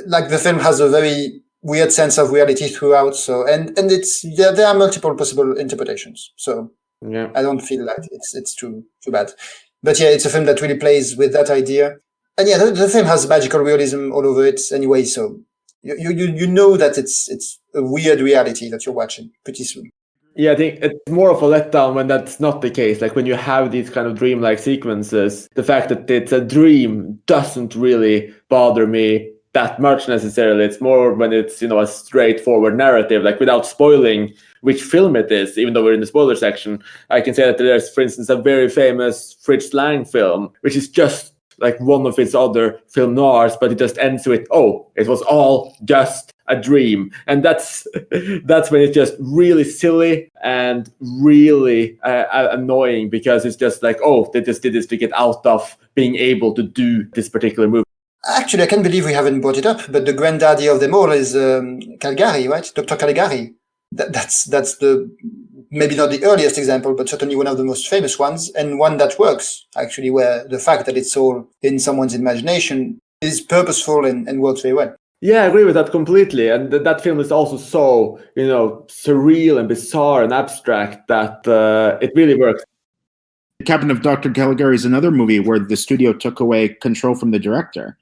like the film has a very weird sense of reality throughout. So and it's there are multiple possible interpretations. So yeah, I don't feel like it's too bad. But yeah, it's a film that really plays with that idea. And yeah, the film has magical realism all over it anyway. So. You know that it's a weird reality that you're watching pretty soon. Yeah, I think it's more of a letdown when that's not the case. Like when you have these kind of dreamlike sequences, the fact that it's a dream doesn't really bother me that much necessarily. It's more when it's, a straightforward narrative, like without spoiling which film it is, even though we're in the spoiler section. I can say that there's, for instance, a very famous Fritz Lang film, which is just like one of its other film noirs, but it just ends with, it was all just a dream. And that's when it's just really silly and really annoying, because it's just like, they just did this to get out of being able to do this particular movie. Actually, I can't believe we haven't brought it up, but the granddaddy of them all is Caligari, right? Dr. Caligari. That's the maybe not the earliest example, but certainly one of the most famous ones, and one that works, actually, where the fact that it's all in someone's imagination is purposeful and works very well. Yeah, I agree with that completely. And that film is also so, surreal and bizarre and abstract that it really works. The Cabinet of Dr. Caligari is another movie where the studio took away control from the director.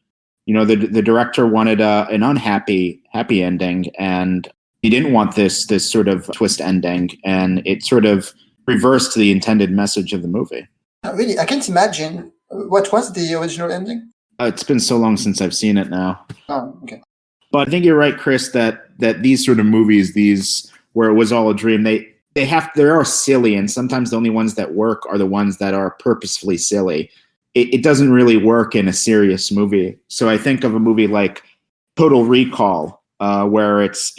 The director wanted an happy ending, and he didn't want this sort of twist ending, and it sort of reversed the intended message of the movie. Really, I can't imagine. What was the original ending? It's been so long since I've seen it now. Oh, okay. But I think you're right, Chris, that these sort of movies, these where it was all a dream, they are silly, and sometimes the only ones that work are the ones that are purposefully silly. It doesn't really work in a serious movie. So I think of a movie like Total Recall, where it's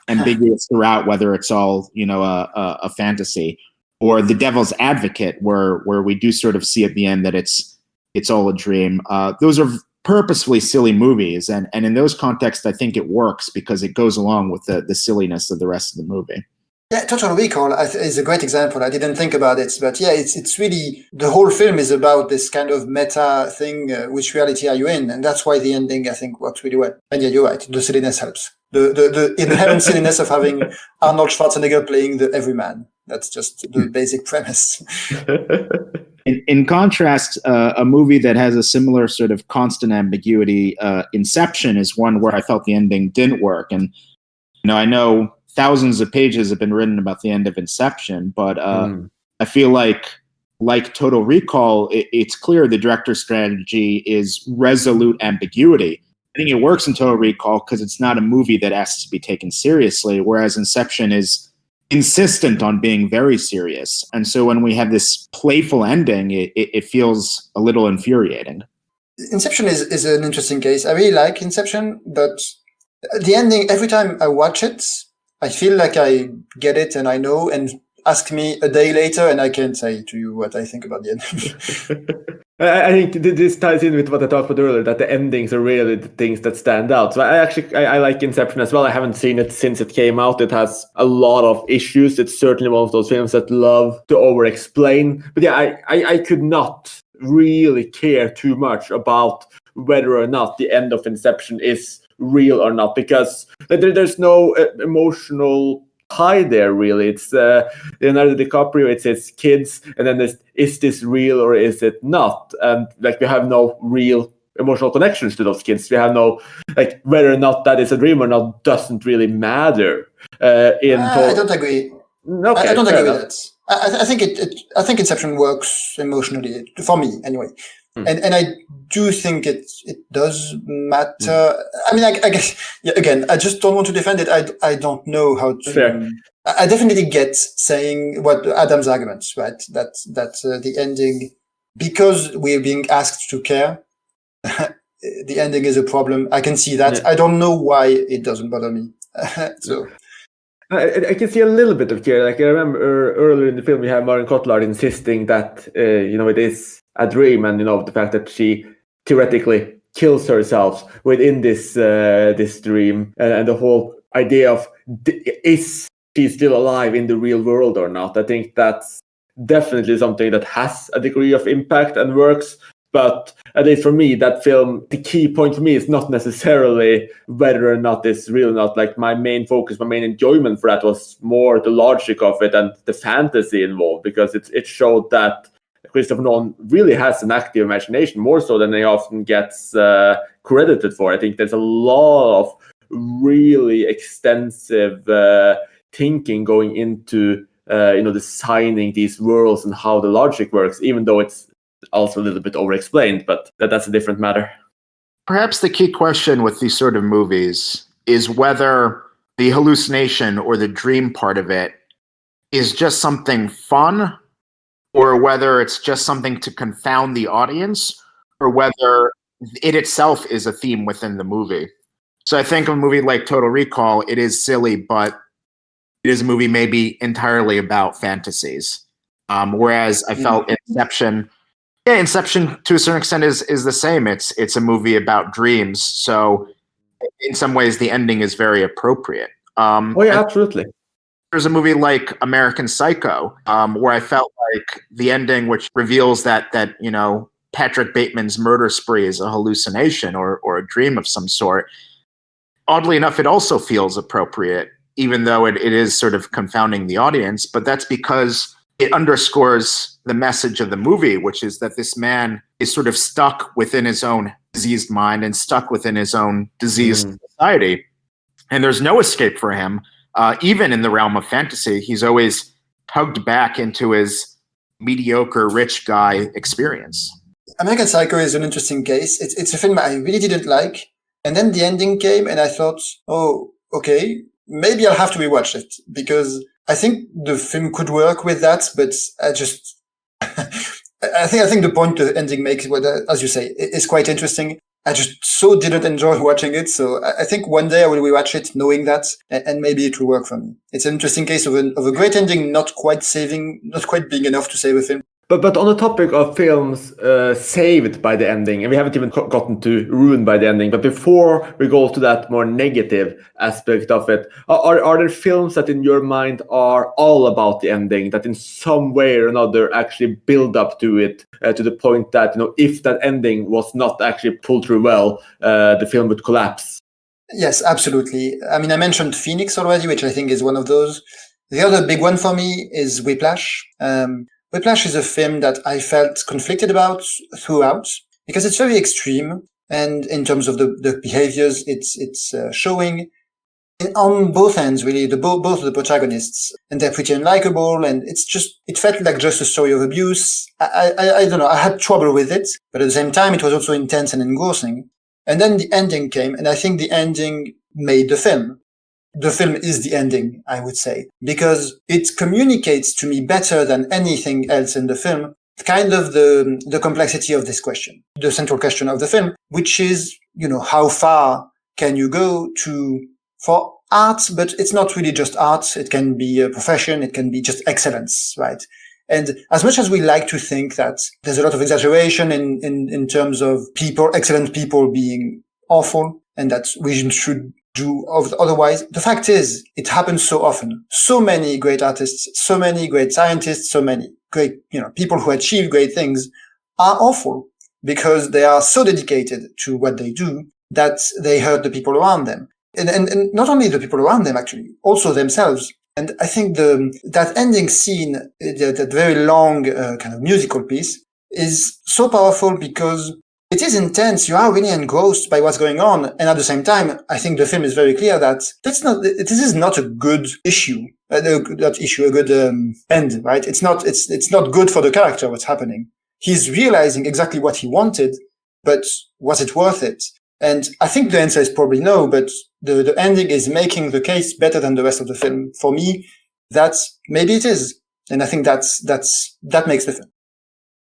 ambiguous throughout whether it's all a fantasy, or The Devil's Advocate, where we do sort of see at the end that it's all a dream. Those are purposefully silly movies, and in those contexts I think it works because it goes along with the silliness of the rest of the movie. Yeah, Total Recall is a great example. I didn't think about it, but yeah, it's really, the whole film is about this kind of meta thing, which reality are you in? And that's why the ending, I think, works really well. And yeah, you're right, the silliness helps. The inherent silliness of having Arnold Schwarzenegger playing the everyman. That's just the basic premise. In contrast, a movie that has a similar sort of constant ambiguity, Inception, is one where I felt the ending didn't work. And, I know thousands of pages have been written about the end of Inception, but I feel like Total Recall, it's clear the director's strategy is resolute ambiguity. I think it works in Total Recall because it's not a movie that asks to be taken seriously, whereas Inception is insistent on being very serious. And so when we have this playful ending, it feels a little infuriating. Inception is an interesting case. I really like Inception, but the ending, every time I watch it, I feel like I get it and I know, and ask me a day later and I can say to you what I think about the ending. I think this ties in with what I talked about earlier, that the endings are really the things that stand out. So I like Inception as well. I haven't seen it since it came out. It has a lot of issues. It's certainly one of those films that love to over-explain. But yeah, I could not really care too much about whether or not the end of Inception is real or not, because there's no emotional tie there really. It's Leonardo DiCaprio, it's his kids, and then is this real or is it not? And like we have no real emotional connections to those kids. We have no, like, whether or not that is a dream or not doesn't really matter. I don't agree. Okay, I don't agree enough. with that. I think I think Inception works emotionally for me anyway, and I do think it does matter. I mean, I guess again, I just don't want to defend it. I don't know how to. Fair. I definitely get saying what Adam's arguments, right? That the ending, because we're being asked to care, the ending is a problem. I can see that. Yeah. I don't know why it doesn't bother me. So. I can see a little bit of care. Like I remember earlier in the film, we have Marion Cotillard insisting that it is a dream, and the fact that she theoretically kills herself within this dream, and the whole idea of is she still alive in the real world or not. I think that's definitely something that has a degree of impact and works. But at least for me, that film, the key point for me is not necessarily whether or not it's real or not. Like my main focus, my main enjoyment for that was more the logic of it and the fantasy involved, because it showed that Christopher Nolan really has an active imagination, more so than he often gets credited for. I think there's a lot of really extensive thinking going into designing these worlds and how the logic works, even though it's also a little bit over-explained, but that's a different matter. Perhaps the key question with these sort of movies is whether the hallucination or the dream part of it is just something fun, or whether it's just something to confound the audience, or whether it itself is a theme within the movie. So I think a movie like Total Recall, it is silly, but it is a movie maybe entirely about fantasies. Whereas I felt Inception to a certain extent is the same. It's a movie about dreams. So in some ways, the ending is very appropriate. Absolutely. There's a movie like American Psycho, where I felt like the ending, which reveals that Patrick Bateman's murder spree is a hallucination or a dream of some sort. Oddly enough, it also feels appropriate, even though it is sort of confounding the audience. But that's because it underscores the message of the movie, which is that this man is sort of stuck within his own diseased mind and stuck within his own diseased society. And there's no escape for him. Even in the realm of fantasy, he's always tugged back into his mediocre rich guy experience. American Psycho is an interesting case. It's a film I really didn't like. And then the ending came and I thought, oh, okay, maybe I'll have to rewatch it, because I think the film could work with that, but I just, I think the point the ending makes, as you say, is quite interesting. I just so didn't enjoy watching it. So I think one day I will rewatch it knowing that, and maybe it will work for me. It's an interesting case of a great ending, not quite being enough to save a film. But on the topic of films saved by the ending, and we haven't even gotten to ruined by the ending, but before we go to that more negative aspect of it, are there films that in your mind are all about the ending, that in some way or another actually build up to it, to the point that, if that ending was not actually pulled through well, the film would collapse? Yes, absolutely. I mean, I mentioned Phoenix already, which I think is one of those. The other big one for me is Whiplash. Whiplash is a film that I felt conflicted about throughout, because it's very extreme, and in terms of the behaviors it's showing on both ends, really, both of the protagonists, and they're pretty unlikable, and it felt like just a story of abuse. I don't know, I had trouble with it, but at the same time it was also intense and engrossing. And then the ending came, and I think the ending made the film. The film is the ending, I would say, because it communicates to me better than anything else in the film, kind of the complexity of this question, the central question of the film, which is, how far can you go for art? But it's not really just art. It can be a profession. It can be just excellence, right? And as much as we like to think that there's a lot of exaggeration in terms of excellent people being awful, and that we should do otherwise, the fact is, it happens so often. So many great artists, so many great scientists, so many great, people who achieve great things are awful because they are so dedicated to what they do that they hurt the people around them. And not only the people around them, actually, also themselves. And I think that ending scene, that very long kind of musical piece, is so powerful because it is intense. You are really engrossed by what's going on. And at the same time, I think the film is very clear that this is not a good issue, a good end, right? It's not good for the character what's happening. He's realizing exactly what he wanted, but was it worth it? And I think the answer is probably no, but the ending is making the case better than the rest of the film. For me, maybe it is. And I think that makes the film.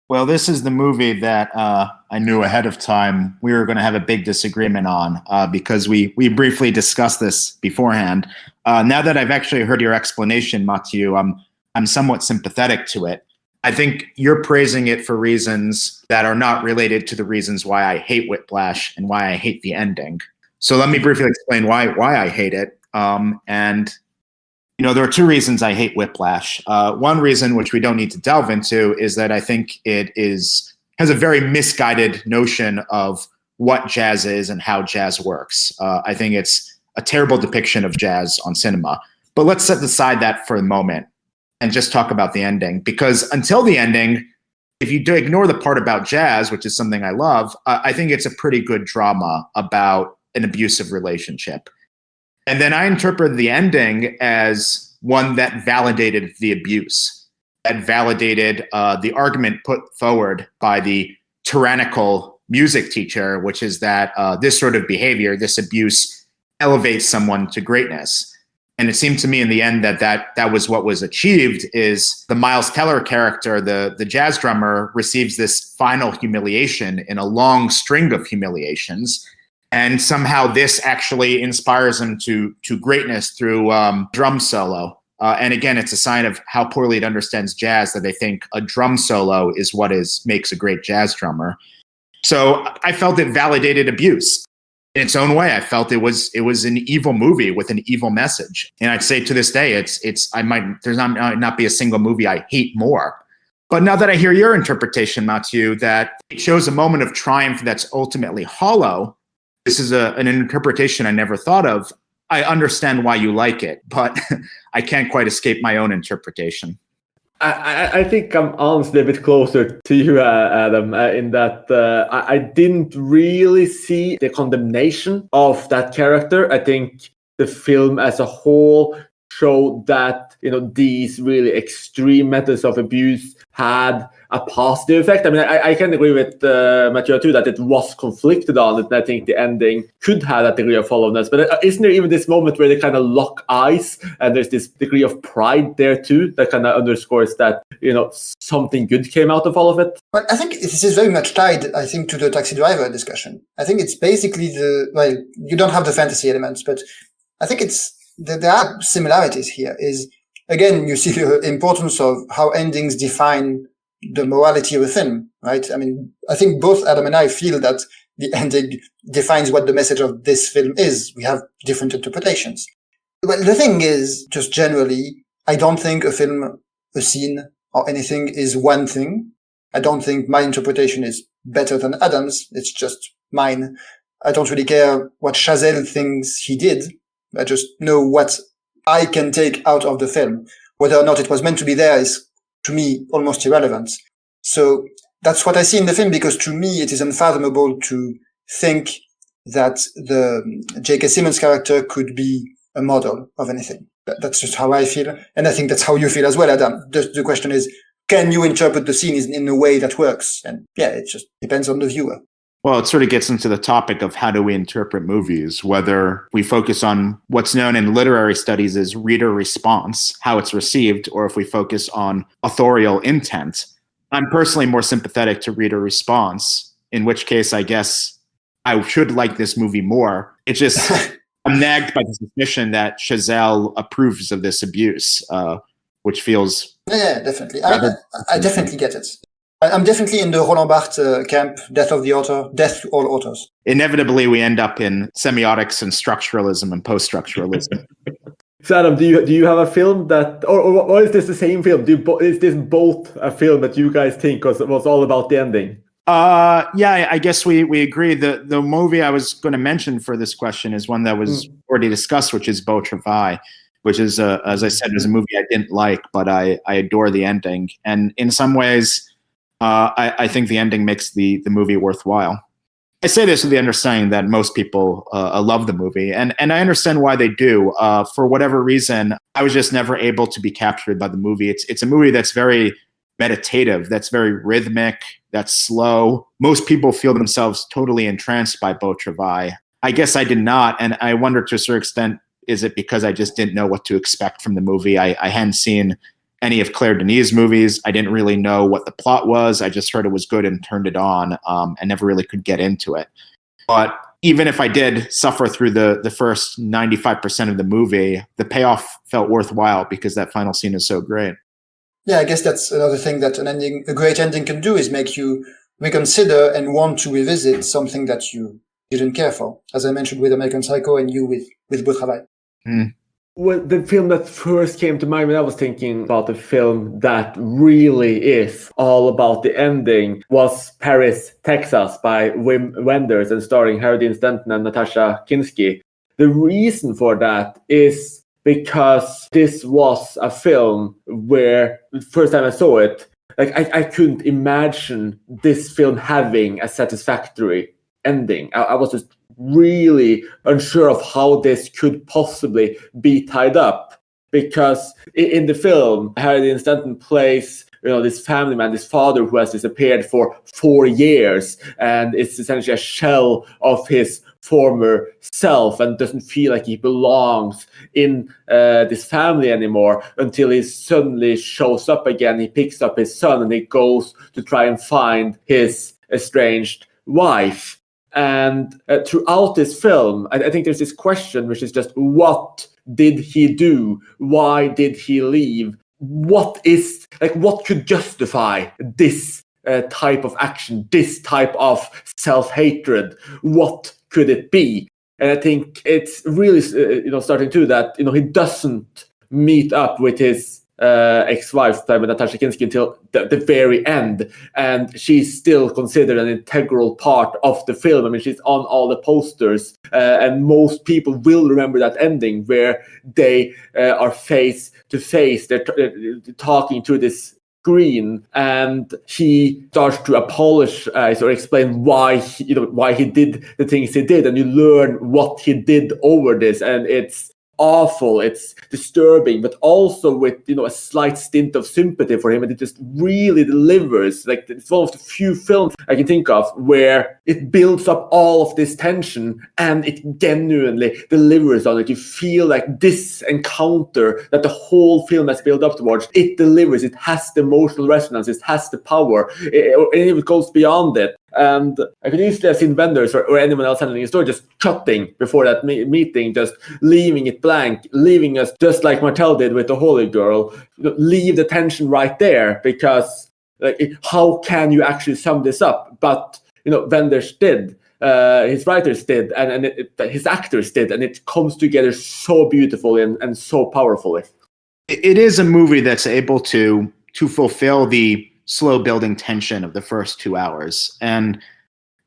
Well, this is the movie that I knew ahead of time we were going to have a big disagreement on because we briefly discussed this beforehand. Now that I've actually heard your explanation, Mathieu, I'm somewhat sympathetic to it. I think you're praising it for reasons that are not related to the reasons why I hate Whiplash and why I hate the ending. So let me briefly explain why I hate it. And there are two reasons I hate Whiplash. One reason, which we don't need to delve into, is that I think it has a very misguided notion of what jazz is and how jazz works. I think it's a terrible depiction of jazz on cinema. But let's set aside that for a moment and just talk about the ending. Because until the ending, if you do ignore the part about jazz, which is something I love, I think it's a pretty good drama about an abusive relationship. And then I interpreted the ending as one that validated the abuse, that validated the argument put forward by the tyrannical music teacher, which is that this sort of behavior, this abuse, elevates someone to greatness. And it seemed to me in the end that was what was achieved. Is the Miles Teller character, the jazz drummer, receives this final humiliation in a long string of humiliations. And somehow this actually inspires him to greatness through drum solo. And again, it's a sign of how poorly it understands jazz that they think a drum solo is what makes a great jazz drummer. So I felt it validated abuse. In its own way, I felt it was an evil movie with an evil message. And I'd say to this day, there's not be a single movie I hate more. But now that I hear your interpretation, Mathieu, that it shows a moment of triumph that's ultimately hollow, this is an interpretation I never thought of. I understand why you like it, but I can't quite escape my own interpretation. I think I'm honestly a bit closer to you, Adam, in that I didn't really see the condemnation of that character. I think the film as a whole showed that these really extreme methods of abuse had a positive effect. I mean, I can agree with Mathieu too that it was conflicted on it, and I think the ending could have that degree of hollowness. But isn't there even this moment where they kind of lock eyes, and there's this degree of pride there too that kind of underscores that something good came out of all of it? Well, I think this is very much tied, I think, to the Taxi Driver discussion. I think it's basically you don't have the fantasy elements, but I think there are similarities here. Is again, you see the importance of how endings define the morality of a film, right? I mean, I think both Adam and I feel that the ending defines what the message of this film is. We have different interpretations. But the thing is, just generally, I don't think a film, a scene, or anything is one thing. I don't think my interpretation is better than Adam's. It's just mine. I don't really care what Chazelle thinks he did. I just know what I can take out of the film. Whether or not it was meant to be there is, to me, almost irrelevant. So that's what I see in the film, because to me, it is unfathomable to think that the J.K. Simmons character could be a model of anything. That's just how I feel. And I think that's how you feel as well, Adam. The question is, can you interpret the scene in a way that works? And yeah, it just depends on the viewer. Well, it sort of gets into the topic of how do we interpret movies, whether we focus on what's known in literary studies as reader response, how it's received, or if we focus on authorial intent. I'm personally more sympathetic to reader response, in which case I guess I should like this movie more. It's just I'm nagged by the suspicion that Chazelle approves of this abuse, which feels... Yeah, definitely. I definitely get it. I'm definitely in the Roland Barthes camp, death of the author, death to all authors. Inevitably, we end up in semiotics and structuralism and post-structuralism. So Adam, do you have a film that, or is this the same film? Is this both a film that you guys think was all about the ending? Yeah, I guess we agree. The movie I was going to mention for this question is one that was already discussed, which is Beau Travail, which is, as I said, was a movie I didn't like, but I adore the ending. And in some ways, I think the ending makes the movie worthwhile. I say this with the understanding that most people love the movie, and I understand why they do. For whatever reason, I was just never able to be captured by the movie. It's a movie that's very meditative, that's very rhythmic, that's slow. Most people feel themselves totally entranced by Beau Travail. I guess I did not, and I wonder to a certain extent, is it because I just didn't know what to expect from the movie? I hadn't seen any of Claire Denis' movies. I didn't really know what the plot was. I just heard it was good and turned it on, and never really could get into it. But even if I did suffer through the first 95% of the movie, the payoff felt worthwhile because that final scene is so great. Yeah, I guess that's another thing that a great ending can do, is make you reconsider and want to revisit something that you didn't care for. As I mentioned with American Psycho, and you with Beau Travail. Well, the film that first came to mind when I was thinking about the film that really is all about the ending was Paris, Texas by Wim Wenders and starring Harry Dean Stanton and Natasha Kinski. The reason for that is because this was a film where the first time I saw it, like I couldn't imagine this film having a satisfactory ending. I was just really unsure of how this could possibly be tied up, because in the film, Harry Dean Stanton plays this family man, this father who has disappeared for 4 years, and it's essentially a shell of his former self and doesn't feel like he belongs in this family anymore until he suddenly shows up again. He picks up his son and he goes to try and find his estranged wife. And throughout this film, I think there's this question, which is just, what did he do? Why did he leave? What could justify this type of action, this type of self-hatred? What could it be? And I think it's really, starting to that, he doesn't meet up with his ex-wife, played by Natasha Kinski, until the very end, and she's still considered an integral part of the film. I mean, she's on all the posters, and most people will remember that ending where they are face to face. They're talking through this screen, and he starts to apologize or explain why he did the things he did, and you learn what he did over this, and it's awful, it's disturbing, but also with a slight stint of sympathy for him, and it just really delivers. Like, it's one of the few films I can think of where it builds up all of this tension and it genuinely delivers on it. You feel like this encounter that the whole film has built up towards, it delivers. It has the emotional resonance, it has the power, and it goes beyond it. And I could easily have seen Wenders or anyone else handling a story just cutting before that meeting, just leaving it blank, leaving us just like Martel did with the Holy Girl. Leave the tension right there, because how can you actually sum this up? But Wenders did, his writers did, and his actors did, and it comes together so beautifully and so powerfully. It is a movie that's able to fulfill the slow building tension of the first 2 hours. And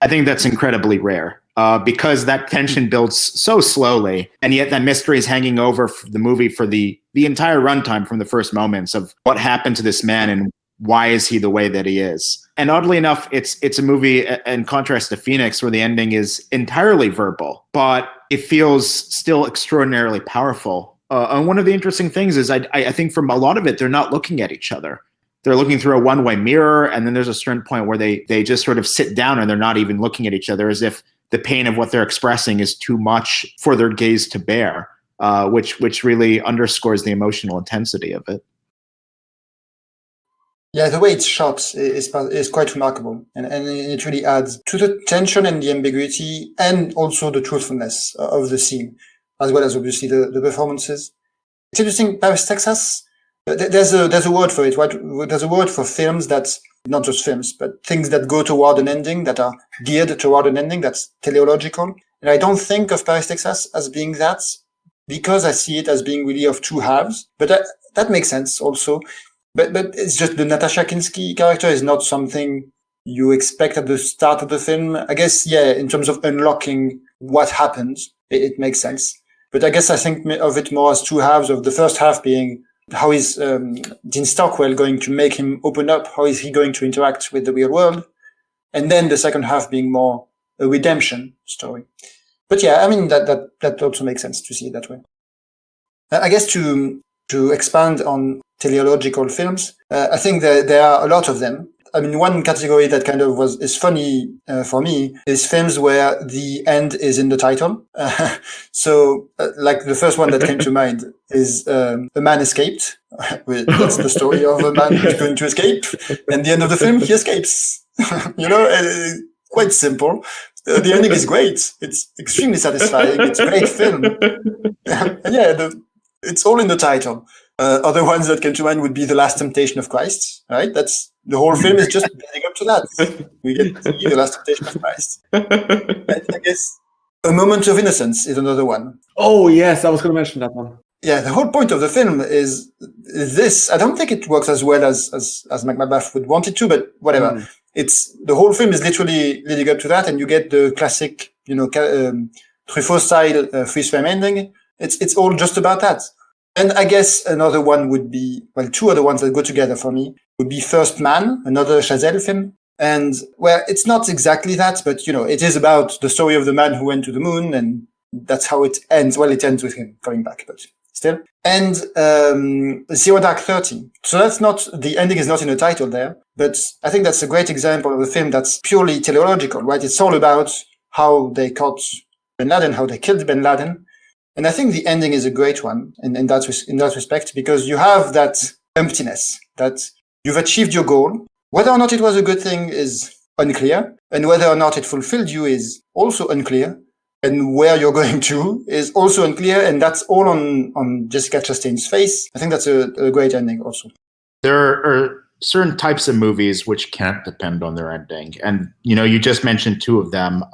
I think that's incredibly rare because that tension builds so slowly, and yet that mystery is hanging over the movie for the entire runtime, from the first moments of what happened to this man and why is he the way that he is. And oddly enough, it's a movie, in contrast to Phoenix, where the ending is entirely verbal, but it feels still extraordinarily powerful. And one of the interesting things is I think from a lot of it, they're not looking at each other. They're looking through a one-way mirror, and then there's a certain point where they just sort of sit down and they're not even looking at each other, as if the pain of what they're expressing is too much for their gaze to bear, which really underscores the emotional intensity of it. Yeah, the way it's shot is quite remarkable, and it really adds to the tension and the ambiguity, and also the truthfulness of the scene, as well as obviously the performances. It's interesting, Paris, Texas. There's a word for it, right? There's a word for films that's not just films, but things that go toward an ending, that are geared toward an ending, that's teleological. And I don't think of Paris, Texas as being that, because I see it as being really of two halves. But that makes sense also. But it's just the Natasha Kinski character is not something you expect at the start of the film. I guess, yeah, in terms of unlocking what happens, it makes sense. But I guess I think of it more as two halves, of the first half being how is Dean Stockwell going to make him open up? How is he going to interact with the real world? And then the second half being more a redemption story. But yeah, I mean, that also makes sense to see it that way. I guess to expand on teleological films, I think that there are a lot of them. I mean, one category that kind of is funny for me is films where the end is in the title. So, like the first one that came to mind is A Man Escaped. That's the story of a man who's going to escape. And the end of the film, he escapes. Quite simple. The ending is great. It's extremely satisfying. It's a great film. Yeah, it's all in the title. Other ones that came to mind would be The Last Temptation of Christ, right? That's the whole film is just building up to that. We get to see The Last Temptation of Christ. And I guess A Moment of Innocence is another one. Oh, yes, I was going to mention that one. Yeah, the whole point of the film is this. I don't think it works as well as Macbeth would want it to, but whatever. It's the whole film is literally leading up to that, and you get the classic, Truffaut style freeze frame ending. It's all just about that. And I guess another one would be, well, two other ones that go together for me would be First Man, another Chazelle film. And where it's not exactly that, but it is about the story of the man who went to the moon, and that's how it ends. Well, it ends with him coming back, but still. And Zero Dark 30. So that's not, the ending is not in the title there, but I think that's a great example of a film that's purely teleological, right? It's all about how they caught Bin Laden, how they killed Bin Laden. And I think the ending is a great one in that respect, because you have that emptiness, that you've achieved your goal. Whether or not it was a good thing is unclear, and whether or not it fulfilled you is also unclear, and where you're going to is also unclear, and that's all on Jessica Chastain's face. I think that's a great ending also. There are certain types of movies which can't depend on their ending. And, you just mentioned two of them,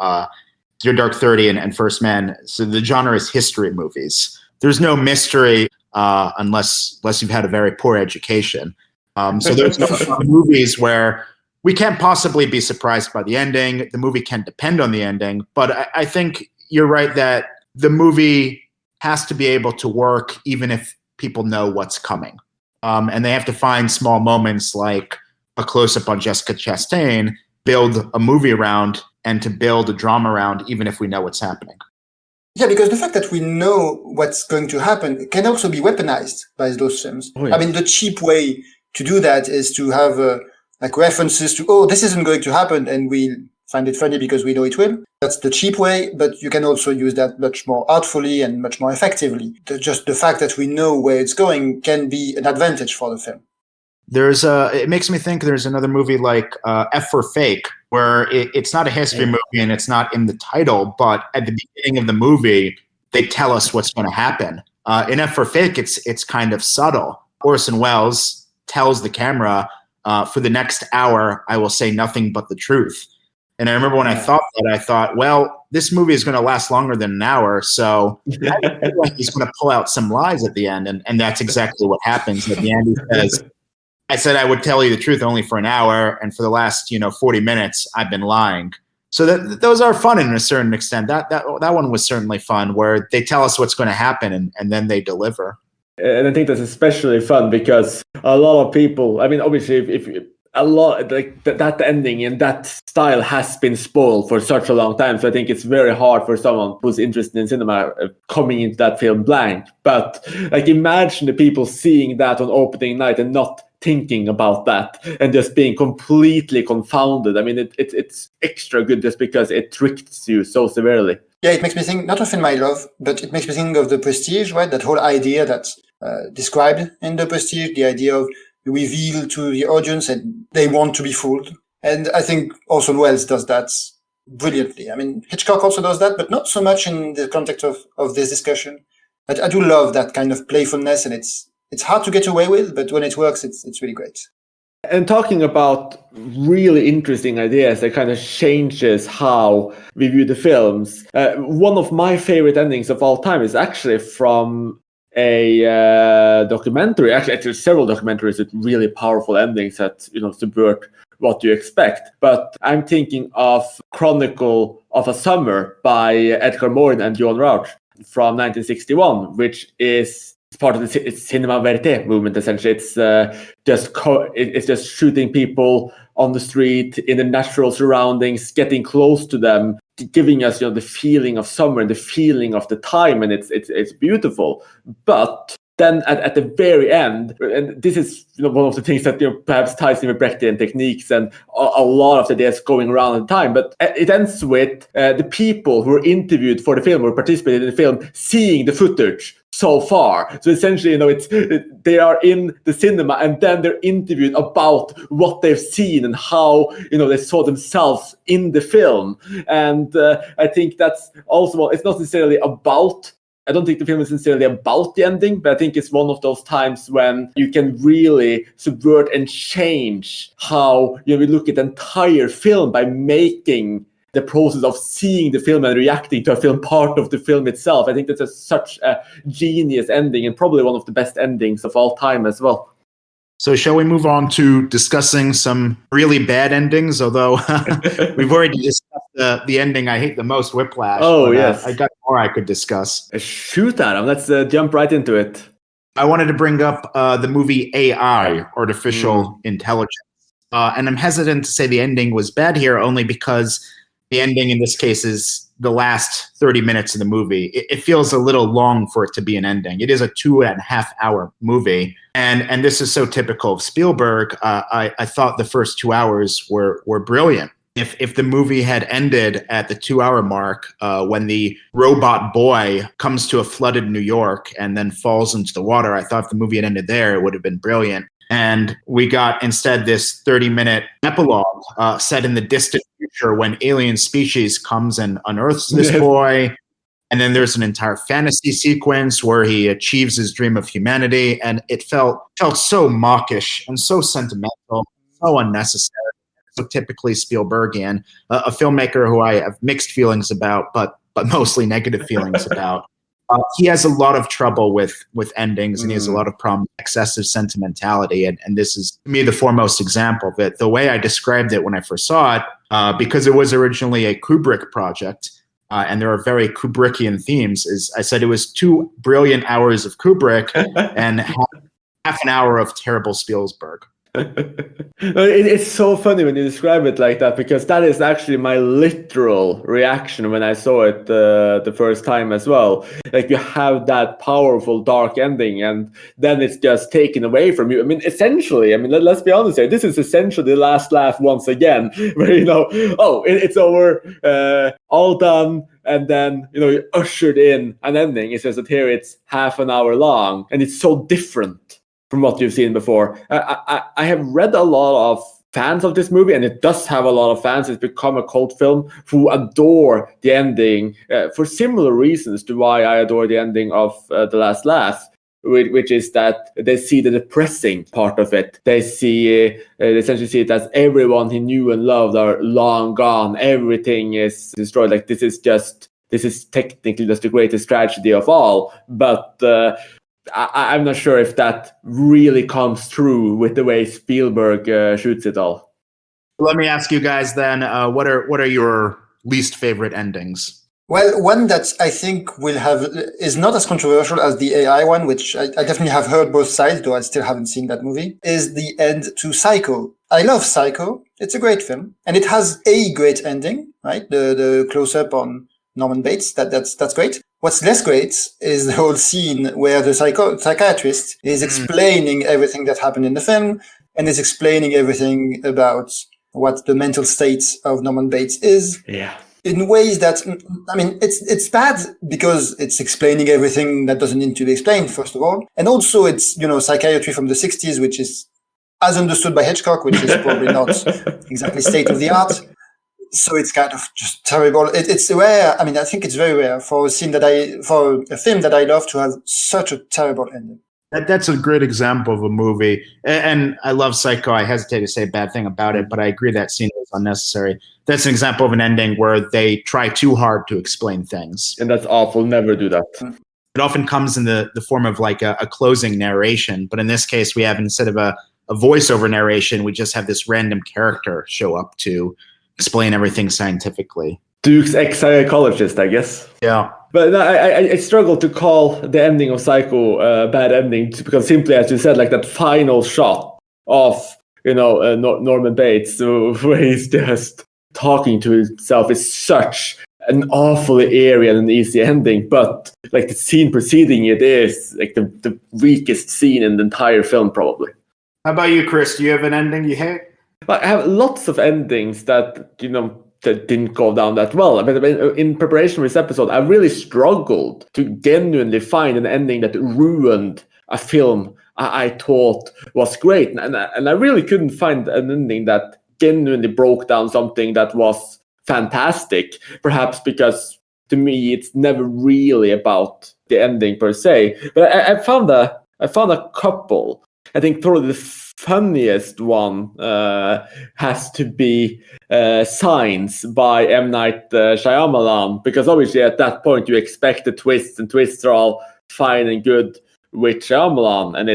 Zero Dark 30 and First Man. So the genre is history movies. There's no mystery unless you've had a very poor education. So there's movies where we can't possibly be surprised by the ending. The movie can depend on the ending. But I think you're right that the movie has to be able to work even if people know what's coming. And they have to find small moments like a close-up on Jessica Chastain, build a movie around, and to build a drama around, even if we know what's happening. Yeah, because the fact that we know what's going to happen can also be weaponized by those films. Oh, yeah. I mean, the cheap way to do that is to have references to, this isn't going to happen, and we find it funny because we know it will. That's the cheap way, but you can also use that much more artfully and much more effectively. Just the fact that we know where it's going can be an advantage for the film. It makes me think there's another movie like F for Fake, where it's not a history movie and it's not in the title, but at the beginning of the movie, they tell us what's going to happen. In F for Fake, it's kind of subtle. Orson Welles tells the camera, for the next hour, I will say nothing but the truth. And I remember when I thought that, I thought, well, this movie is going to last longer than an hour, so I feel like he's going to pull out some lies at the end, and that's exactly what happens. At the end, he says, I said I would tell you the truth only for an hour, and for the last 40 minutes, I've been lying. So those are fun in a certain extent. That one was certainly fun, where they tell us what's going to happen, and then they deliver. And I think that's especially fun because a lot of people, I mean, obviously, if a lot like that ending and that style has been spoiled for such a long time. So I think it's very hard for someone who's interested in cinema coming into that film blank. But imagine the people seeing that on opening night and not thinking about that and just being completely confounded. I mean, it's extra good just because it tricks you so severely. Yeah, it makes me think not of In My Love, but it makes me think of The Prestige, right? That whole idea that's described in The Prestige, the idea of reveal to the audience and they want to be fooled. And I think Orson Welles does that brilliantly. I mean, Hitchcock also does that, but not so much in the context of this discussion. But I do love that kind of playfulness, and it's hard to get away with, but when it works, it's really great. And talking about really interesting ideas that kind of changes how we view the films, one of my favorite endings of all time is actually from a documentary. Actually, there's several documentaries with really powerful endings that subvert what you expect. But I'm thinking of Chronicle of a Summer by Edgar Morin and Joan Rauch from 1961, which is part of the cinema verite movement. Essentially, it's just shooting people on the street in the natural surroundings, getting close to them, giving us the feeling of summer and the feeling of the time, and it's beautiful. But then at the very end, and this is one of the things that perhaps ties in with Brechtian techniques and a lot of the ideas going around in time, but it ends with the people who were interviewed for the film or participated in the film seeing the footage so far. So essentially, they are in the cinema and then they're interviewed about what they've seen and how they saw themselves in the film. And I think that's also, it's not necessarily about, I don't think the film is necessarily about the ending, but I think it's one of those times when you can really subvert and change how we look at the entire film by making the process of seeing the film and reacting to a film part of the film itself. I think that's such a genius ending and probably one of the best endings of all time as well. So shall we move on to discussing some really bad endings? Although we've already discussed the ending I hate the most, Whiplash. Oh, but, yes. I got more I could discuss. Shoot at him. Let's jump right into it. I wanted to bring up the movie AI, Artificial Intelligence. And I'm hesitant to say the ending was bad here only because the ending in this case is the last 30 minutes of the movie. It feels a little long for it to be an ending. It is a 2.5-hour movie. And this is so typical of Spielberg. I thought the first 2 hours were brilliant. If the movie had ended at the 2-hour mark, when the robot boy comes to a flooded New York and then falls into the water, I thought if the movie had ended there, it would have been brilliant. And we got instead this 30-minute epilogue set in the distant future when alien species comes and unearths this boy. And then there's an entire fantasy sequence where he achieves his dream of humanity. And it felt so mawkish and so sentimental, so unnecessary, so typically Spielbergian, a filmmaker who I have mixed feelings about, but mostly negative feelings about. He has a lot of trouble with endings, and he has a lot of problem with excessive sentimentality. And this is, to me, the foremost example of it. The way I described it when I first saw it, because it was originally a Kubrick project, and there are very Kubrickian themes, is I said it was 2 brilliant hours of Kubrick and half an hour of terrible Spielberg. It's so funny when you describe it like that, because that is actually my literal reaction when I saw it the first time as well. Like, you have that powerful dark ending and then it's just taken away from you. I mean, essentially, let's be honest here, this is essentially the last laugh once again, where it's over, all done, and then you ushered in an ending. It's just that here it's half an hour long and it's so different from what you've seen before. I have read a lot of fans of this movie, and it does have a lot of fans. It's become a cult film who adore the ending for similar reasons to why I adore the ending of The Last Laugh, which is that they see the depressing part of it. They essentially see it as everyone he knew and loved are long gone. Everything is destroyed. Like, this is technically just the greatest tragedy of all. But I'm not sure if that really comes through with the way Spielberg shoots it all. Let me ask you guys then, what are your least favorite endings? Well, one that I think is not as controversial as the AI one, which I definitely have heard both sides, though I still haven't seen that movie, is the end to Psycho. I love Psycho. It's a great film. And it has a great ending, right? The close-up on Norman Bates, that's great. What's less great is the whole scene where the psychiatrist is explaining everything that happened in the film and is explaining everything about what the mental state of Norman Bates is. Yeah. In ways that, it's bad because it's explaining everything that doesn't need to be explained, first of all. And also it's, psychiatry from the 60s, which is as understood by Hitchcock, which is probably not exactly state of the art. So it's kind of just terrible. It's rare. I think it's very rare for a film that I love to have such a terrible ending. That's a great example of a movie. And I love Psycho. I hesitate to say a bad thing about it, but I agree that scene was unnecessary. That's an example of an ending where they try too hard to explain things. And that's awful. Never do that. It often comes in the form of like a closing narration. But in this case, we have, instead of a a voiceover narration. We just have this random character show up to explain everything scientifically. Duke's ex-psychologist, I guess. Yeah. But I struggle to call the ending of Psycho a bad ending because simply, as you said, like that final shot of, Norman Bates, where he's just talking to himself, is such an awfully airy and an easy ending. But like the scene preceding it is like the weakest scene in the entire film, probably. How about you, Chris? Do you have an ending you hate? I have lots of endings that, that didn't go down that well. But in preparation for this episode, I really struggled to genuinely find an ending that ruined a film I thought was great. And I really couldn't find an ending that genuinely broke down something that was fantastic. Perhaps because, to me, it's never really about the ending per se. But I found a couple. I think probably the funniest one has to be Signs by M. Night Shyamalan, because obviously at that point you expect the twists, and twists are all fine and good with Shyamalan, and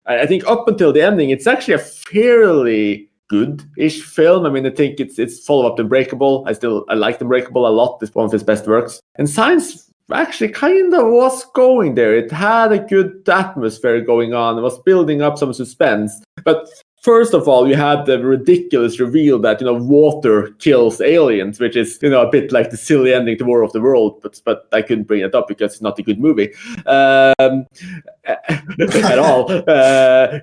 I think up until the ending it's actually a fairly good-ish film. I mean, I think it's follow-up to Unbreakable. I like Unbreakable a lot. It's one of his best works, and Signs actually kind of was going there. It had a good atmosphere going on. It was building up some suspense. But first of all, you had the ridiculous reveal that, water kills aliens, which is, a bit like the silly ending to War of the World. But I couldn't bring it up because it's not a good movie at all.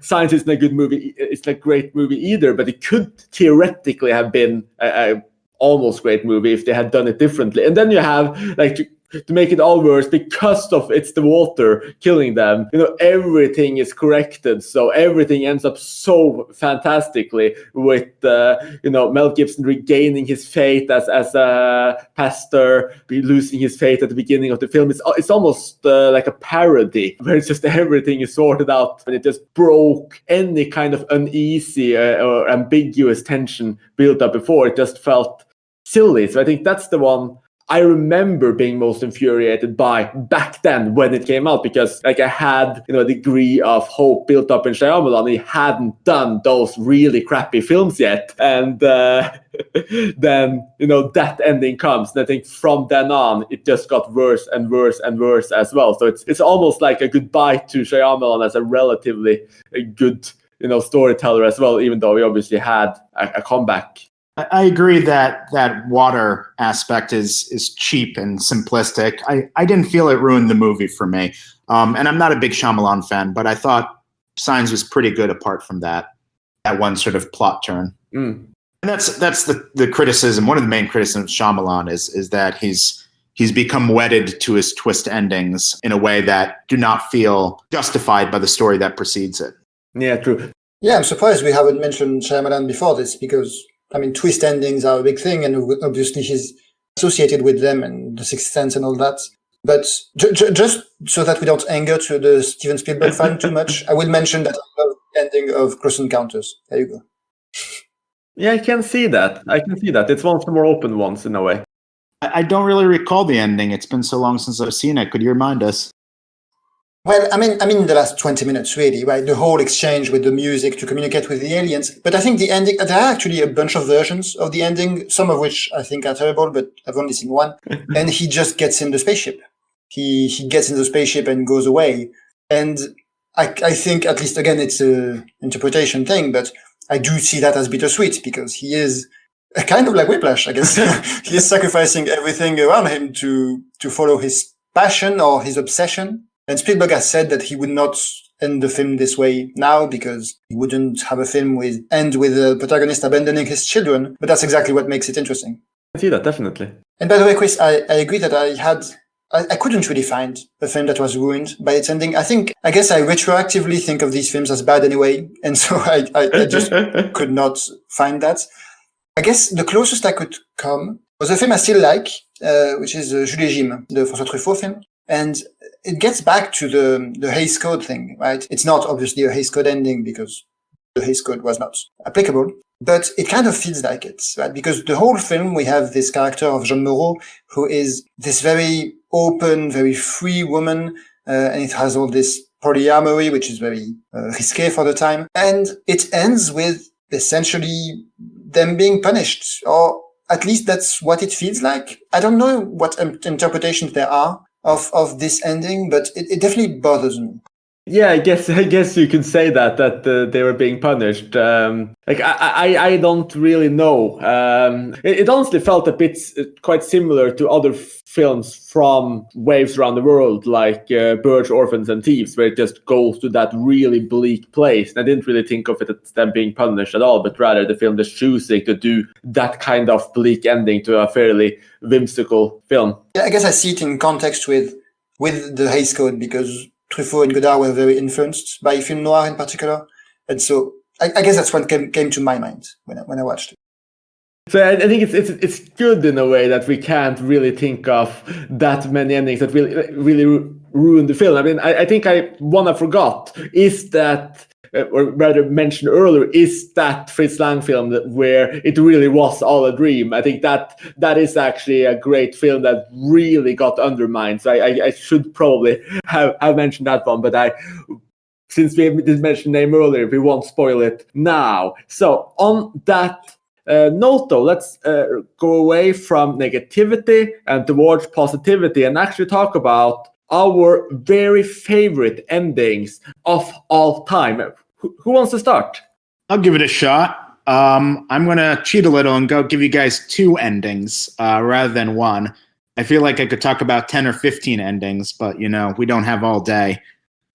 Science isn't a good movie. It's not a great movie either, but it could theoretically have been a almost great movie if they had done it differently. And then you have, like, to make it all worse, because of it's the water killing them, everything is corrected, so everything ends up so fantastically with Mel Gibson regaining his faith as a pastor, losing his faith at the beginning of the film. It's almost like a parody where it's just everything is sorted out, and it just broke any kind of uneasy or ambiguous tension built up before. It just felt silly. So I think that's the one I remember being most infuriated by back then when it came out, because I had a degree of hope built up in Shyamalan. He hadn't done those really crappy films yet, and then that ending comes, and I think from then on it just got worse and worse and worse as well. So it's almost like a goodbye to Shyamalan as a relatively good storyteller as well, even though he obviously had a comeback. I agree that water aspect is cheap and simplistic. I didn't feel it ruined the movie for me. And I'm not a big Shyamalan fan, but I thought Signs was pretty good apart from that one sort of plot turn. And that's the criticism. One of the main criticisms of Shyamalan is that he's become wedded to his twist endings in a way that do not feel justified by the story that precedes it. Yeah, true. Yeah, I'm surprised we haven't mentioned Shyamalan before this, because twist endings are a big thing, and obviously he's associated with them and The Sixth Sense and all that. But just so that we don't anger to the Steven Spielberg fan too much, I will mention that I love the ending of Close Encounters. There you go. Yeah, I can see that. It's one of the more open ones in a way. I don't really recall the ending. It's been so long since I've seen it. Could you remind us? Well, I mean, the last 20 minutes, really, right? The whole exchange with the music to communicate with the aliens. But I think the ending, there are actually a bunch of versions of the ending, some of which I think are terrible, but I've only seen one. And he just gets in the spaceship. He gets in the spaceship and goes away. And I think, at least, again, it's an interpretation thing, but I do see that as bittersweet, because he is kind of like Whiplash, I guess. He is sacrificing everything around him to follow his passion or his obsession. And Spielberg has said that he would not end the film this way now, because he wouldn't have a film end with the protagonist abandoning his children. But that's exactly what makes it interesting. I see that, definitely. And by the way, Chris, I agree that I couldn't really find a film that was ruined by its ending. I guess I retroactively think of these films as bad anyway. And so I just could not find that. I guess the closest I could come was a film I still like, which is Jules et Jim, the François Truffaut film. And it gets back to the Hays Code thing, right? It's not obviously a Hays Code ending, because the Hays Code was not applicable, but it kind of feels like it, right? Because the whole film, we have this character of Jeanne Moreau, who is this very open, very free woman, and it has all this polyamory, which is very risque for the time. And it ends with essentially them being punished, or at least that's what it feels like. I don't know what interpretations there are of this ending, but it definitely bothers me. Yeah, I guess you could say that they were being punished. I don't really know. It honestly felt a bit quite similar to other films from waves around the world, like Birds, Orphans, and Thieves, where it just goes to that really bleak place. And I didn't really think of it as them being punished at all, but rather the film just choosing to do that kind of bleak ending to a fairly whimsical film. Yeah, I guess I see it in context with the Hays Code, because Truffaut and Godard were very influenced by film noir in particular. And so I guess that's what came to my mind when I watched it. So I think it's good in a way that we can't really think of that many endings that really ruin the film. I mean, I think one I forgot is that, or rather mentioned earlier, is that Fritz Lang film where it really was all a dream. I think that is actually a great film that really got undermined. So I should probably have mentioned that one, but since we did mention the name earlier, we won't spoil it now. So on that note, though, let's go away from negativity and towards positivity and actually talk about our very favorite endings of all time. Who wants to start? I'll give it a shot. I'm going to cheat a little and go give you guys two endings rather than one. I feel like I could talk about 10 or 15 endings, but, we don't have all day.